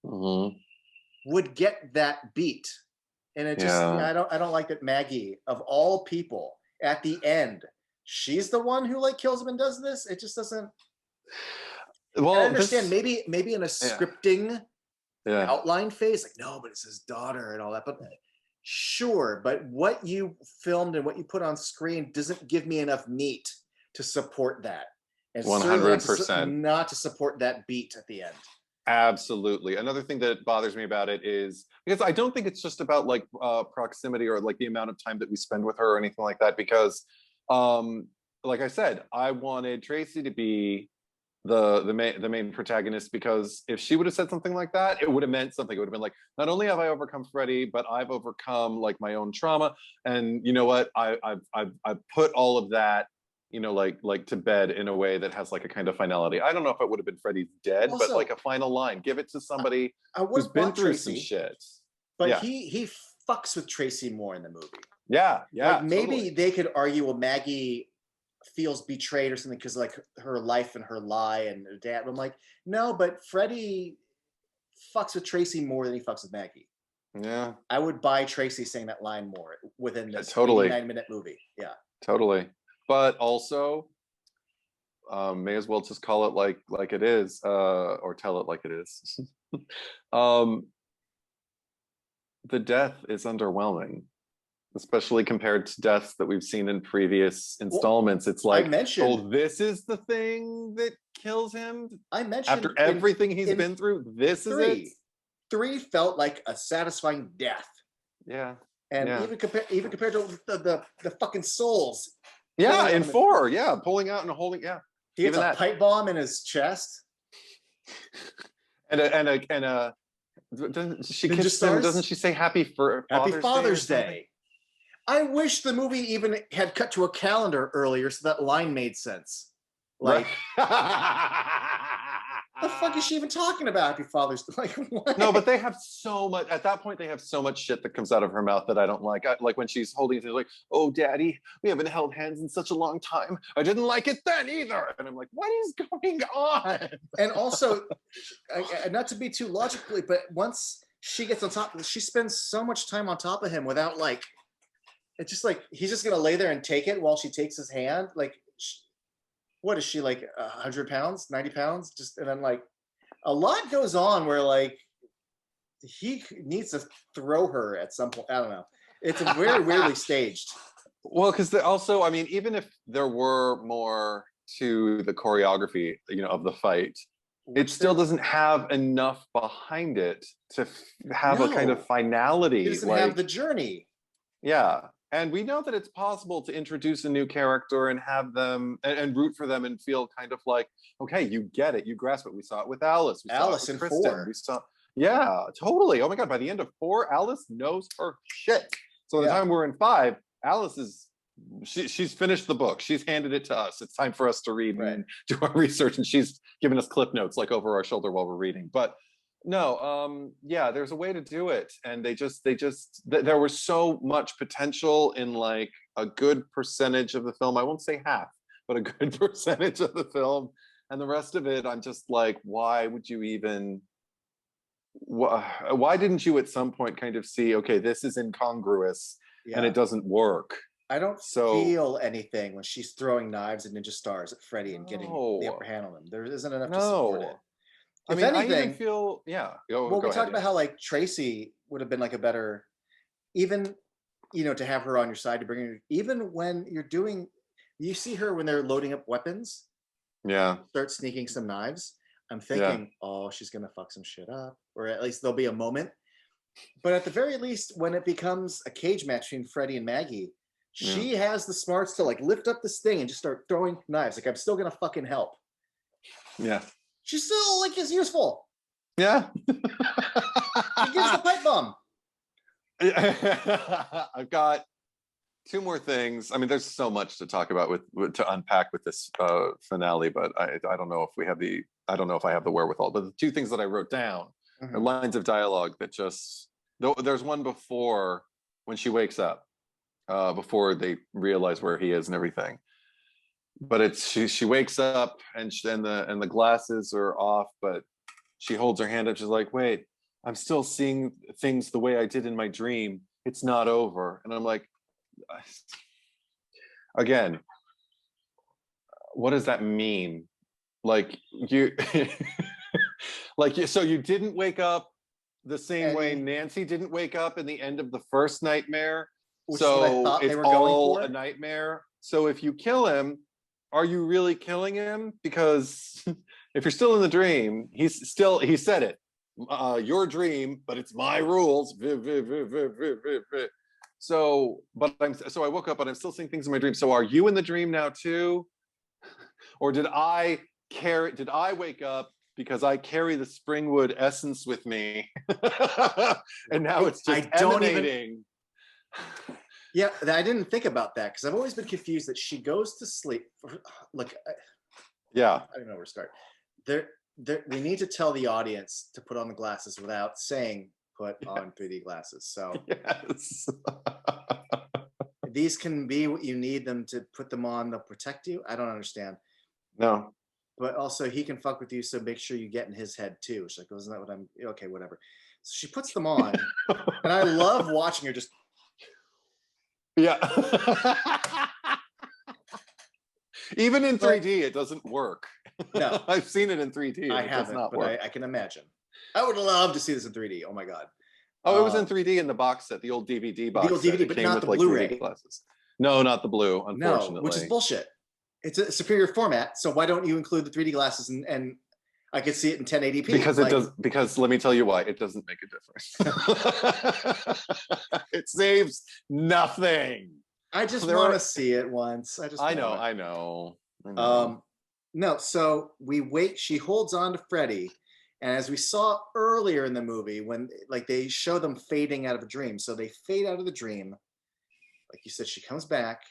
Speaker 1: would get that beat. And it just, I don't like that Maggie, of all people, at the end, she's the one who like kills him and does this. It just doesn't. Well, I understand maybe in a scripting outline phase, like, no, but it's his daughter and all that. But sure, but what you filmed and what you put on screen doesn't give me enough meat to support that. And
Speaker 2: 100%.
Speaker 1: Not to support that beat at the end.
Speaker 2: Absolutely. Another thing that bothers me about it is because I don't think it's just about like proximity or like the amount of time that we spend with her or anything like that. Because, like I said, I wanted Tracy to be the main protagonist, because if she would have said something like that, it would have meant something. It would have been like, not only have I overcome Freddy, but I've overcome like my own trauma, and you know what? I've put all of that, you know, like to bed in a way that has like a kind of finality. I don't know if it would have been Freddy's dead, also, but like a final line. Give it to somebody who's been through some shit.
Speaker 1: But he fucks with Tracy more in the movie.
Speaker 2: Yeah.
Speaker 1: Like maybe they could argue, well, Maggie feels betrayed or something because like her life and her lie and her dad. I'm like, no, but Freddy fucks with Tracy more than he fucks with Maggie.
Speaker 2: Yeah. I
Speaker 1: would buy Tracy saying that line more within this 9-minute movie. Yeah. Totally.
Speaker 2: But also, may as well just call it like it is, or tell it like it is. The death is underwhelming, especially compared to deaths that we've seen in previous installments. It's like, oh, this is the thing that kills him? I mentioned after everything he's been through, this is it? 3 felt like a satisfying death. Yeah. And even compared to the fucking souls. Yeah, in 4, pulling out and holding, he gets a pipe bomb in his chest. Doesn't she kiss him? Doesn't she say Happy Father's Day? I wish the movie even had cut to a calendar earlier so that line made sense. Like, the
Speaker 1: fuck is she even talking about? Happy Father's Day? Like, what?
Speaker 2: No, but they have so much, at that point, they have so much shit that comes out of her mouth that I don't like. Like when she's holding it, like, oh, daddy, we haven't held hands in such a long time. I didn't like it then either. And I'm like, what is going on?
Speaker 1: And also, not to be too logically, but once she gets on top, she spends so much time on top of him without like, it's just like, he's just gonna lay there and take it while she takes his hand. Like, what is she, like 100 pounds, 90 pounds? Just, and then like, a lot goes on where like, he needs to throw her at some point. I don't know. It's very weirdly staged.
Speaker 2: Well, because also, I mean, even if there were more to the choreography, you know, of the fight, it still doesn't have enough behind it to have a kind of finality.
Speaker 1: It doesn't
Speaker 2: like,
Speaker 1: have the journey.
Speaker 2: Yeah. And we know that it's possible to introduce a new character and have them and root for them and feel kind of like, okay, you get it, you grasp it. We saw it with Alice. We
Speaker 1: Alice
Speaker 2: saw it
Speaker 1: in
Speaker 2: with Kristen.
Speaker 1: 4.
Speaker 2: We saw, yeah, totally. Oh my God, by the end of 4, Alice knows her shit. So by the time we're in 5, Alice is, she's finished the book. She's handed it to us. It's time for us to read and do our research. And she's giving us clip notes like over our shoulder while we're reading. But no, yeah, there's a way to do it. And there was so much potential in like a good percentage of the film. I won't say half, but a good percentage of the film. And the rest of it, I'm just like, why would you even, why didn't you at some point kind of see, okay, this is incongruous and it doesn't work.
Speaker 1: I don't feel anything when she's throwing knives and ninja stars at Freddy and getting the upper hand on him. There isn't enough to support it.
Speaker 2: I mean, anything, I even feel,
Speaker 1: well, we talked about how like Tracy would have been like a better, even, you know, to have her on your side to bring her, even when you're doing, you see her when they're loading up weapons. Yeah. Start sneaking some knives. I'm thinking, oh, she's going to fuck some shit up, or at least there'll be a moment. But at the very least, when it becomes a cage match between Freddy and Maggie, she has the smarts to like lift up this thing and just start throwing knives. Like, I'm still going to fucking help. Yeah. She's still like is useful. Yeah. She gives the pipe bomb.
Speaker 2: I've got 2 more things. I mean, there's so much to talk about with to unpack with this finale, but I don't know if we have the I don't know if I have the wherewithal. But the 2 things that I wrote down are lines of dialogue that just there's one before when she wakes up, before they realize where he is and everything. But it's she wakes up and the glasses are off, but she holds her hand up. She's like, wait, I'm still seeing things the way I did in my dream. It's not over. And I'm like, again, what does that mean? Like you, so you didn't wake up the same way Nancy didn't wake up in the end of the first nightmare. So it's all a nightmare. So if you kill him, are you really killing him? Because if you're still in the dream, he said it, your dream, but it's my rules. So I woke up and I'm still seeing things in my dream. So are you in the dream now too? Or did I wake up because I carry the Springwood essence with me? And now it's just emanating.
Speaker 1: Yeah, I didn't think about that because I've always been confused that she goes to sleep. Like, I don't know where to start. We need to tell the audience to put on the glasses without saying put on 3D glasses. So yes. These can be what you need them to put them on. They'll protect you. I don't understand. No. But also he can fuck with you, so make sure you get in his head too. She's like, isn't that what I'm okay, whatever. So she puts them on. And I love watching her just
Speaker 2: even in 3D, it doesn't work.
Speaker 1: No.
Speaker 2: I've seen it in 3D.
Speaker 1: I haven't, but I can imagine. I would love to see this in 3D. Oh my God.
Speaker 2: Oh, it was in 3D in the box set, the old DVD box.
Speaker 1: The old DVD, but not the Blu-ray.
Speaker 2: Glasses. No, not the blue, unfortunately.
Speaker 1: No, which is bullshit. It's a superior format, so why don't you include the 3D glasses and I could see it in 1080p?
Speaker 2: Because it does. Because let me tell you why. It doesn't make a difference. It saves nothing.
Speaker 1: I just want to see it once.
Speaker 2: I know.
Speaker 1: No, so we wait. She holds on to Freddy, and as we saw earlier in the movie, when like they show them fading out of a dream, so they fade out of the dream. Like you said, she comes back.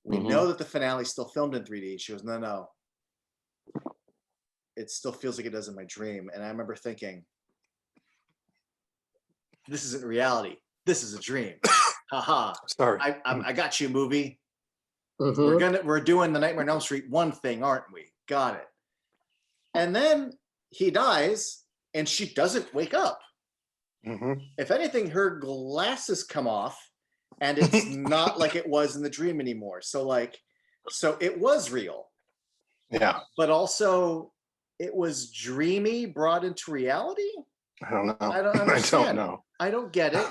Speaker 1: We know that the finale is still filmed in 3D. She goes, no. it still feels like it does in my dream. And I remember thinking, this isn't reality. This is a dream. Haha.
Speaker 2: Sorry.
Speaker 1: I got you, movie.
Speaker 3: Mhm.
Speaker 1: We're doing the Nightmare on Elm Street 1 thing, aren't we? Got it. And then he dies and she doesn't wake up.
Speaker 2: Mhm.
Speaker 1: If anything, her glasses come off and it's not like it was in the dream anymore. So it was real,
Speaker 2: Yeah.
Speaker 1: but also it was dreamy brought into reality.
Speaker 2: I don't know.
Speaker 1: I don't
Speaker 2: I
Speaker 1: understand.
Speaker 2: don't know.
Speaker 1: I don't get it.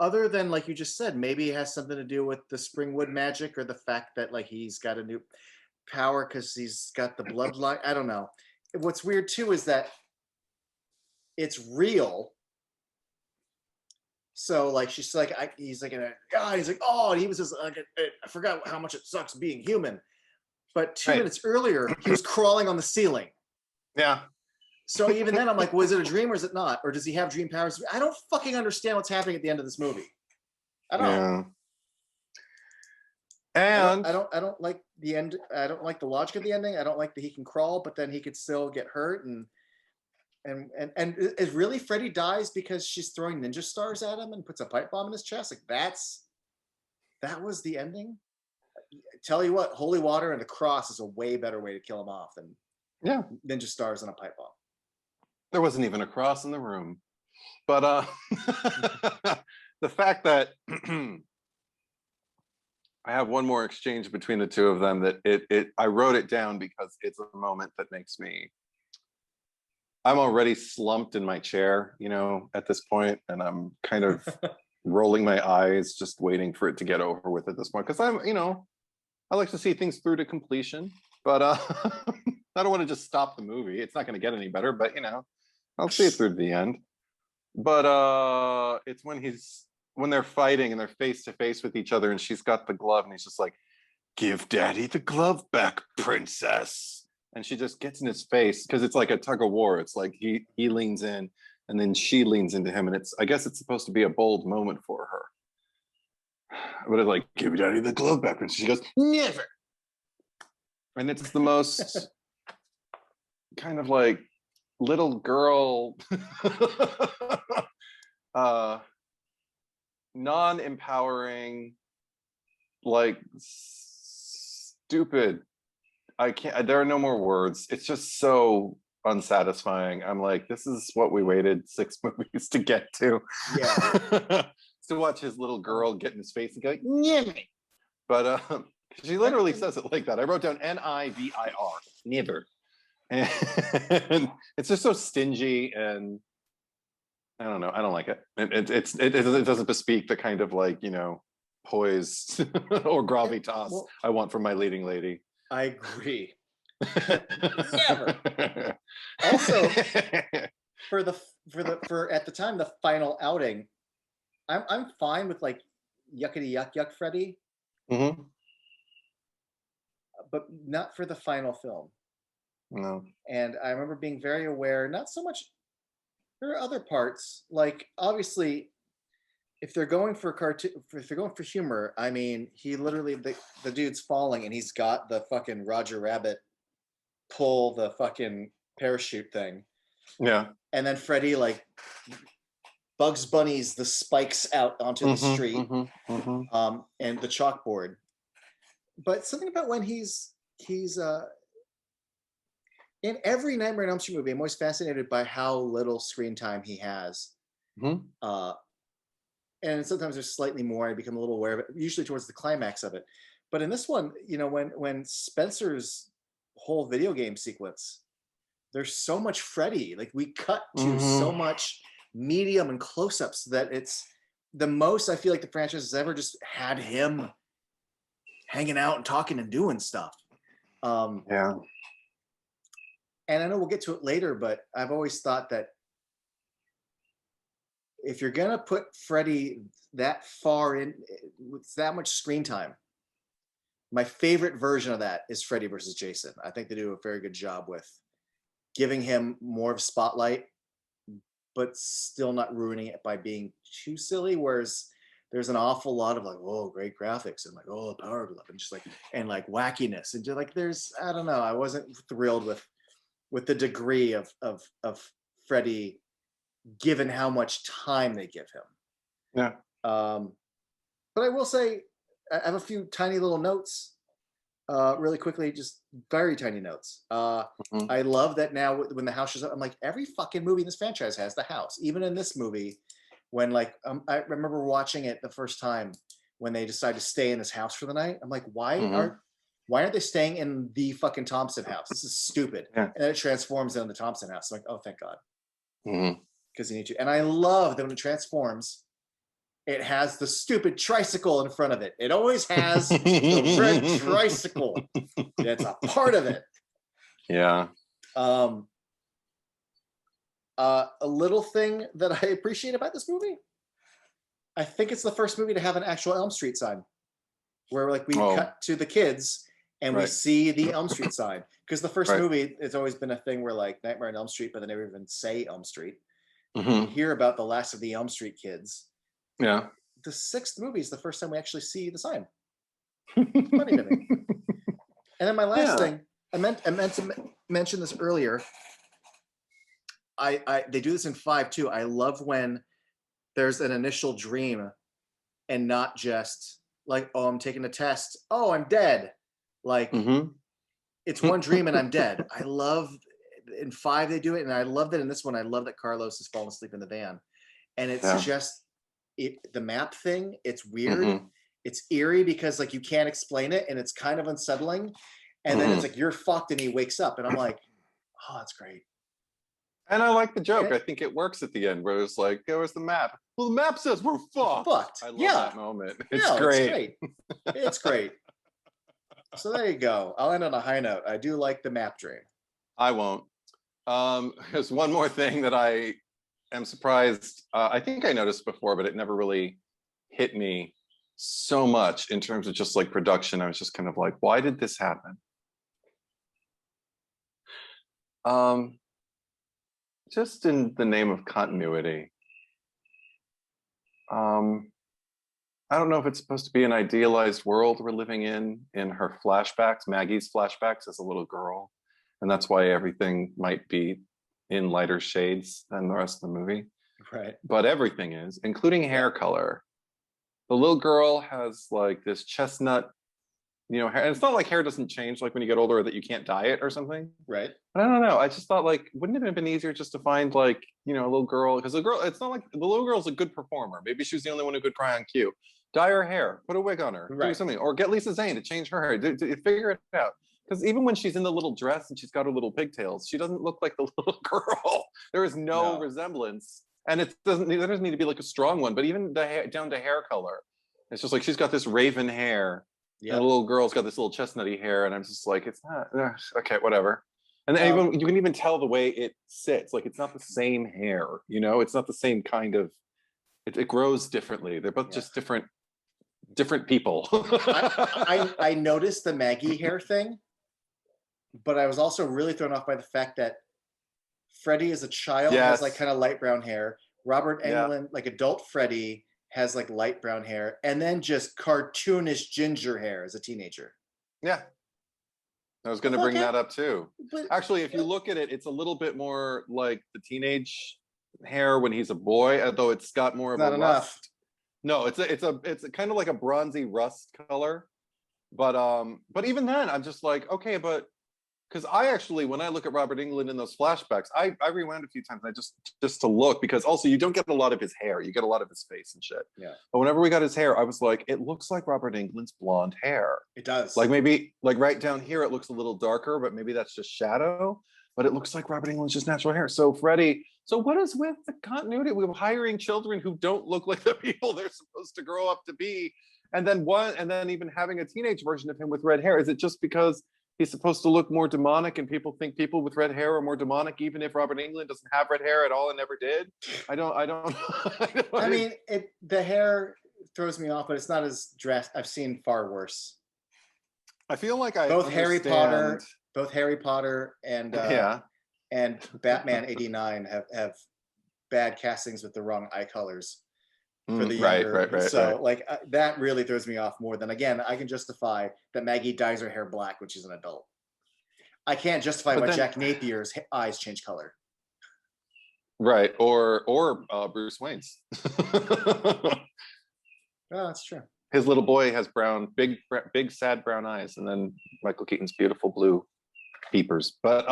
Speaker 1: Other than, like you just said, maybe it has something to do with the Springwood magic or the fact that like he's got a new power because he's got the bloodline. I don't know. What's weird too is that it's real. So like she's like he's like he's like, oh, and he was just like, I forgot how much it sucks being human. But 2
Speaker 2: Right.
Speaker 1: minutes earlier, he was crawling on the ceiling.
Speaker 2: Yeah.
Speaker 1: So even then, I'm like, was it a dream or is it not? Or does he have dream powers? I don't fucking understand what's happening at the end of this movie. I don't.
Speaker 2: Yeah. And
Speaker 1: I don't like the end. I don't like the logic of the ending. I don't like that he can crawl, but then he could still get hurt. And is really Freddy dies because she's throwing ninja stars at him and puts a pipe bomb in his chest? Like that was the ending. Tell you what, holy water and the cross is a way better way to kill him off than ninja stars and a pipe bomb.
Speaker 2: there wasn't even a cross in the room. But the fact that I have one more exchange between the two of them that I wrote it down because it's a moment that makes me, I'm already slumped in my chair, at this point, and I'm kind of rolling my eyes, just waiting for it to get over with at this point. Because I like to see things through to completion, but I don't want to just stop the movie. It's not going to get any better, but I'll see it through to the end. But it's when they're fighting and they're face to face with each other, and she's got the glove, and he's just like, "Give Daddy the glove back, princess." And she just gets in his face because it's like a tug of war. It's like he leans in, and then she leans into him, and I guess it's supposed to be a bold moment for her. But it's like, "Give Daddy the glove back," and she goes, "Never." And it's the most kind of like little girl non-empowering, like stupid. I can't, there are no more words. It's just so unsatisfying. I'm like, this is what we waited 6 movies to get to.
Speaker 1: Yeah.
Speaker 2: To watch his little girl get in his face and go, "Nyeh." But she literally says it like that. I wrote down N-I-V-I-R, never. And it's just so stingy, and I don't know. I don't like it. It doesn't bespeak the kind of like, poise or gravitas I want from my leading lady.
Speaker 1: I agree. Never. Also, for at the time, the final outing, I'm fine with like yuckity yuck Freddy,
Speaker 2: Mm-hmm.
Speaker 1: but not for the final film.
Speaker 2: No.
Speaker 1: And I remember being very aware, not so much, there are other parts, like obviously if they're going for cartoon, if they're going for humor, I mean, he literally, the dude's falling and he's got the fucking Roger Rabbit pull the fucking parachute thing.
Speaker 2: Yeah.
Speaker 1: And then Freddy like Bugs Bunny's the spikes out onto the street, and the chalkboard. But something about when he's in every Nightmare on Elm Street movie, I'm always fascinated by how little screen time he has. And sometimes there's slightly more. I become a little aware of it, usually towards the climax of it. But in this one, when Spencer's whole video game sequence, there's so much Freddy. Like we cut to so much medium and close-ups that it's the most I feel like the franchise has ever just had him hanging out and talking and doing stuff.
Speaker 2: Yeah.
Speaker 1: And I know we'll get to it later, but I've always thought that if you're gonna put Freddy that far in with that much screen time, my favorite version of that is Freddy versus Jason. I think they do a very good job with giving him more of a spotlight, but still not ruining it by being too silly. Whereas there's an awful lot of like, oh, great graphics and like, oh, power glove and just like, and like wackiness and just like, there's, I don't know. I wasn't thrilled with with the degree of Freddy, given how much time they give him.
Speaker 2: Yeah.
Speaker 1: But I will say, I have a few tiny little notes, really quickly, just very tiny notes. I love that now when the house shows up, I'm like, every fucking movie in this franchise has the house. Even in this movie, when like, I remember watching it the first time when they decide to stay in this house for the night. I'm like, why aren't they staying in the fucking Thompson house? This is stupid.
Speaker 2: Yeah.
Speaker 1: And then it transforms into the Thompson house. I'm like, oh, thank God.
Speaker 2: Mm-hmm.
Speaker 1: Because you need to. And I love that when it transforms, it has the stupid tricycle in front of it. It always has the red tricycle. It's a part of it.
Speaker 2: Yeah.
Speaker 1: A little thing that I appreciate about this movie, I think it's the first movie to have an actual Elm Street sign, where like we cut to the kids and we see the Elm Street sign. Because the first movie, it's always been a thing where like Nightmare on Elm Street, but they never even say Elm Street. You hear about the last of the Elm Street kids.
Speaker 2: Yeah.
Speaker 1: The 6th movie is the first time we actually see the sign. It's funny to me. And then my last thing, I meant to mention this earlier. They do this in 5 too. I love when there's an initial dream and not just like, oh, I'm taking a test. Oh, I'm dead. Like it's one dream and I'm dead. I love in 5 they do it, and I love that in this one. I love that Carlos is falling asleep in the van, and it's just the map thing. It's weird. It's eerie because like you can't explain it, and it's kind of unsettling. And then it's like you're fucked, and he wakes up, and I'm like, oh, that's great.
Speaker 2: And I like the joke. I think it works at the end where it's like, where's the map? Well, the map says we're fucked. I love that moment. It's great.
Speaker 1: It's great. So there you go. I'll end on a high note. I do like the map dream.
Speaker 2: I won't. There's one more thing that I am surprised. I think I noticed before, but it never really hit me so much in terms of just like production. I was just kind of like, why did this happen? Just in the name of continuity. I don't know if it's supposed to be an idealized world we're living in her flashbacks, Maggie's flashbacks as a little girl. And that's why everything might be in lighter shades than the rest of the movie.
Speaker 1: Right.
Speaker 2: But everything is, including hair color. The little girl has like this chestnut, hair. And it's not like hair doesn't change like when you get older or that you can't dye it or something.
Speaker 1: Right.
Speaker 2: But I don't know. I just thought like, wouldn't it have been easier just to find like, a little girl? Because the girl, it's not like the little girl's a good performer. Maybe she was the only one who could cry on cue. Dye her hair, put a wig on her, do something, or get Lisa Zane to change her hair. Figure it out. Because even when she's in the little dress and she's got her little pigtails, she doesn't look like the little girl. There is no resemblance, and there doesn't need to be like a strong one. But even down to hair color, it's just like she's got this raven hair, and the little girl's got this little chestnutty hair, and I'm just like, it's not okay, whatever. And then even you can even tell the way it sits, like it's not the same hair, it's not the same kind of. It grows differently. They're both just different people.
Speaker 1: I noticed the Maggie hair thing, but I was also really thrown off by the fact that Freddy as a child has like kind of light brown hair. Robert Englund, like adult Freddy, has like light brown hair, and then just cartoonish ginger hair as a teenager.
Speaker 2: Yeah. I was going to bring that up too. But, actually, if you look at it, it's a little bit more like the teenage hair when he's a boy, although it's got more of a rust. No, it's a kind of like a bronzy rust color, but even then, I'm just like, okay, but because I actually, when I look at Robert Englund in those flashbacks, I rewound a few times. I just to look, because also you don't get a lot of his hair, you get a lot of his face and shit.
Speaker 1: Yeah.
Speaker 2: But whenever we got his hair, I was like, it looks like Robert Englund's blonde hair.
Speaker 1: It does.
Speaker 2: Like maybe like right down here, it looks a little darker, but maybe that's just shadow. But it looks like Robert Englund's just natural hair. So Freddy. So what is with the continuity? We're hiring children who don't look like the people they're supposed to grow up to be, and then even having a teenage version of him with red hair. Is it just because he's supposed to look more demonic, and people think people with red hair are more demonic, even if Robert Englund doesn't have red hair at all and never did? I don't.
Speaker 1: I mean, the hair throws me off, but it's not as drastic. I've seen far worse.
Speaker 2: I feel like
Speaker 1: both Harry Potter and Batman '89 have bad castings with the wrong eye colors for the younger. Right. So like that really throws me off more than, again, I can justify that Maggie dyes her hair black when she's an adult. I can't justify
Speaker 2: But
Speaker 1: why
Speaker 2: then-
Speaker 1: Jack Napier's eyes change color.
Speaker 2: Right, or Bruce Wayne's.
Speaker 1: Oh, that's true.
Speaker 2: His little boy has big sad brown eyes, and then Michael Keaton's beautiful blue peepers. But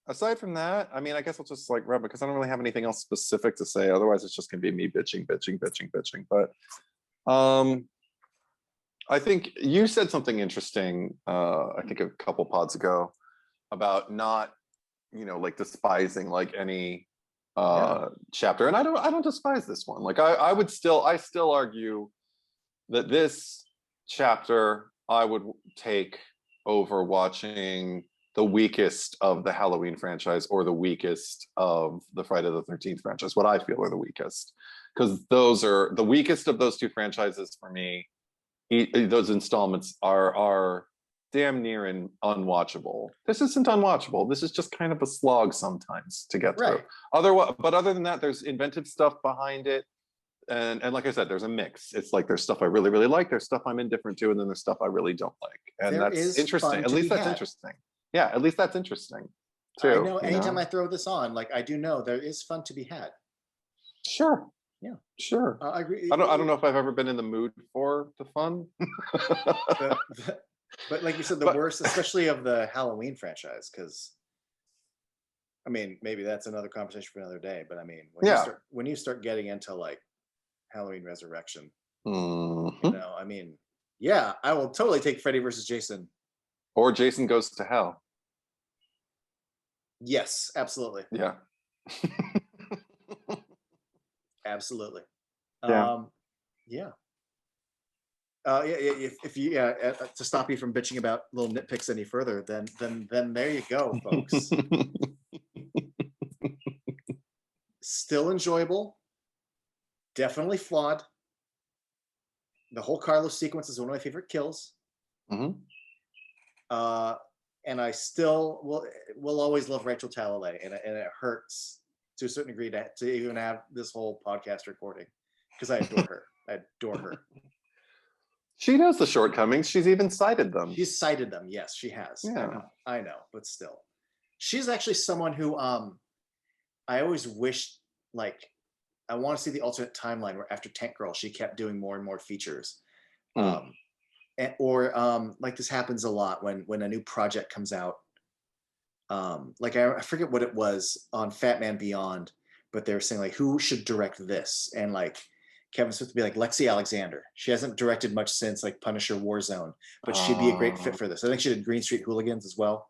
Speaker 2: aside from that, I mean, I guess I'll just like rub it because I don't really have anything else specific to say. Otherwise, it's just gonna be me bitching. But I think you said something interesting. I think a couple pods ago about not, like despising like any chapter, and I don't despise this one. Like I still argue that this chapter I would take over watching the weakest of the Halloween franchise or the weakest of the Friday the 13th franchise, what I feel are the weakest, because those are the weakest of those two franchises for me. Those installments are damn near and unwatchable. This isn't unwatchable. This is just kind of a slog sometimes to get through.
Speaker 1: Right.
Speaker 2: But other than that, there's inventive stuff behind it. And like I said, there's a mix. It's like there's stuff I really, really like, there's stuff I'm indifferent to, and then there's stuff I really don't like. And
Speaker 1: There
Speaker 2: that's
Speaker 1: is
Speaker 2: interesting.
Speaker 1: fun
Speaker 2: At
Speaker 1: to
Speaker 2: least
Speaker 1: be
Speaker 2: that's
Speaker 1: had.
Speaker 2: interesting. Yeah, at least that's interesting too.
Speaker 1: I know anytime I throw this on, like I do know there is fun to be had.
Speaker 2: Sure.
Speaker 1: Yeah.
Speaker 2: Sure.
Speaker 1: I agree.
Speaker 2: I don't know if I've ever been in the mood for the fun.
Speaker 1: But like you said, the worst, especially of the Halloween franchise, because I mean, maybe that's another conversation for another day. But I mean, when you start getting into like Halloween Resurrection, I mean, yeah, I will totally take Freddy versus Jason.
Speaker 2: Or Jason Goes to Hell.
Speaker 1: Yes, absolutely.
Speaker 2: Yeah.
Speaker 1: Absolutely.
Speaker 2: Yeah.
Speaker 1: Yeah. If you to stop you from bitching about little nitpicks any further, then there you go, folks. Still enjoyable. Definitely flawed. The whole Carlos sequence is one of my favorite kills. And I still will always love Rachel Talalay, and it hurts to a certain degree to even have this whole podcast recording because I adore her. I adore her.
Speaker 2: She knows the shortcomings. She's even cited them.
Speaker 1: She's cited them. Yes, she has.
Speaker 2: Yeah.
Speaker 1: I know, but still, she's actually someone who I always wished, like, I want to see the alternate timeline where after Tank Girl, she kept doing more and more features. Or like this happens a lot when a new project comes out. Like I forget what it was on Fat Man Beyond, but they were saying like, who should direct this? And like Kevin Smith would be like, Lexi Alexander. She hasn't directed much since like Punisher Warzone, but she'd be a great fit for this. I think she did Green Street Hooligans as well.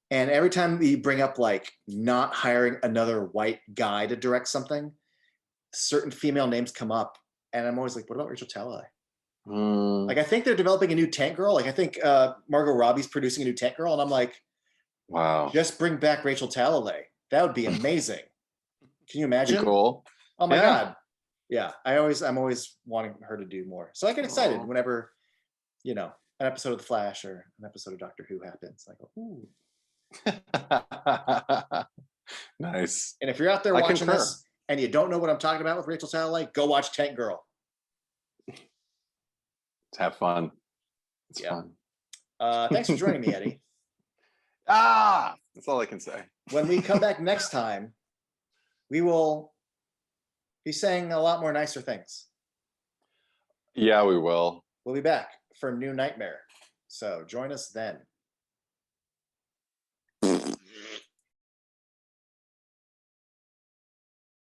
Speaker 1: And every time we bring up like not hiring another white guy to direct something, certain female names come up, and I'm always like, what about Rachel Talalay? Like I think they're developing a new Tank Girl. Like I think Margot Robbie's producing a new Tank Girl, and I'm like,
Speaker 2: wow,
Speaker 1: just bring back Rachel Talalay. That would be amazing. Can you imagine?
Speaker 2: Cool.
Speaker 1: Oh my God. Yeah, I'm always wanting her to do more. So I get excited whenever, an episode of The Flash or an episode of Doctor Who happens. Like, ooh.
Speaker 2: Nice.
Speaker 1: And if you're out there watching this and you don't know what I'm talking about with Rachel Talalay, go watch Tank Girl.
Speaker 2: Have fun. It's fun.
Speaker 1: Thanks for joining me, Eddie.
Speaker 2: That's all I can say.
Speaker 1: When we come back next time, we will be saying a lot more nicer things.
Speaker 2: Yeah, we will.
Speaker 1: We'll be back for New Nightmare. So join us then.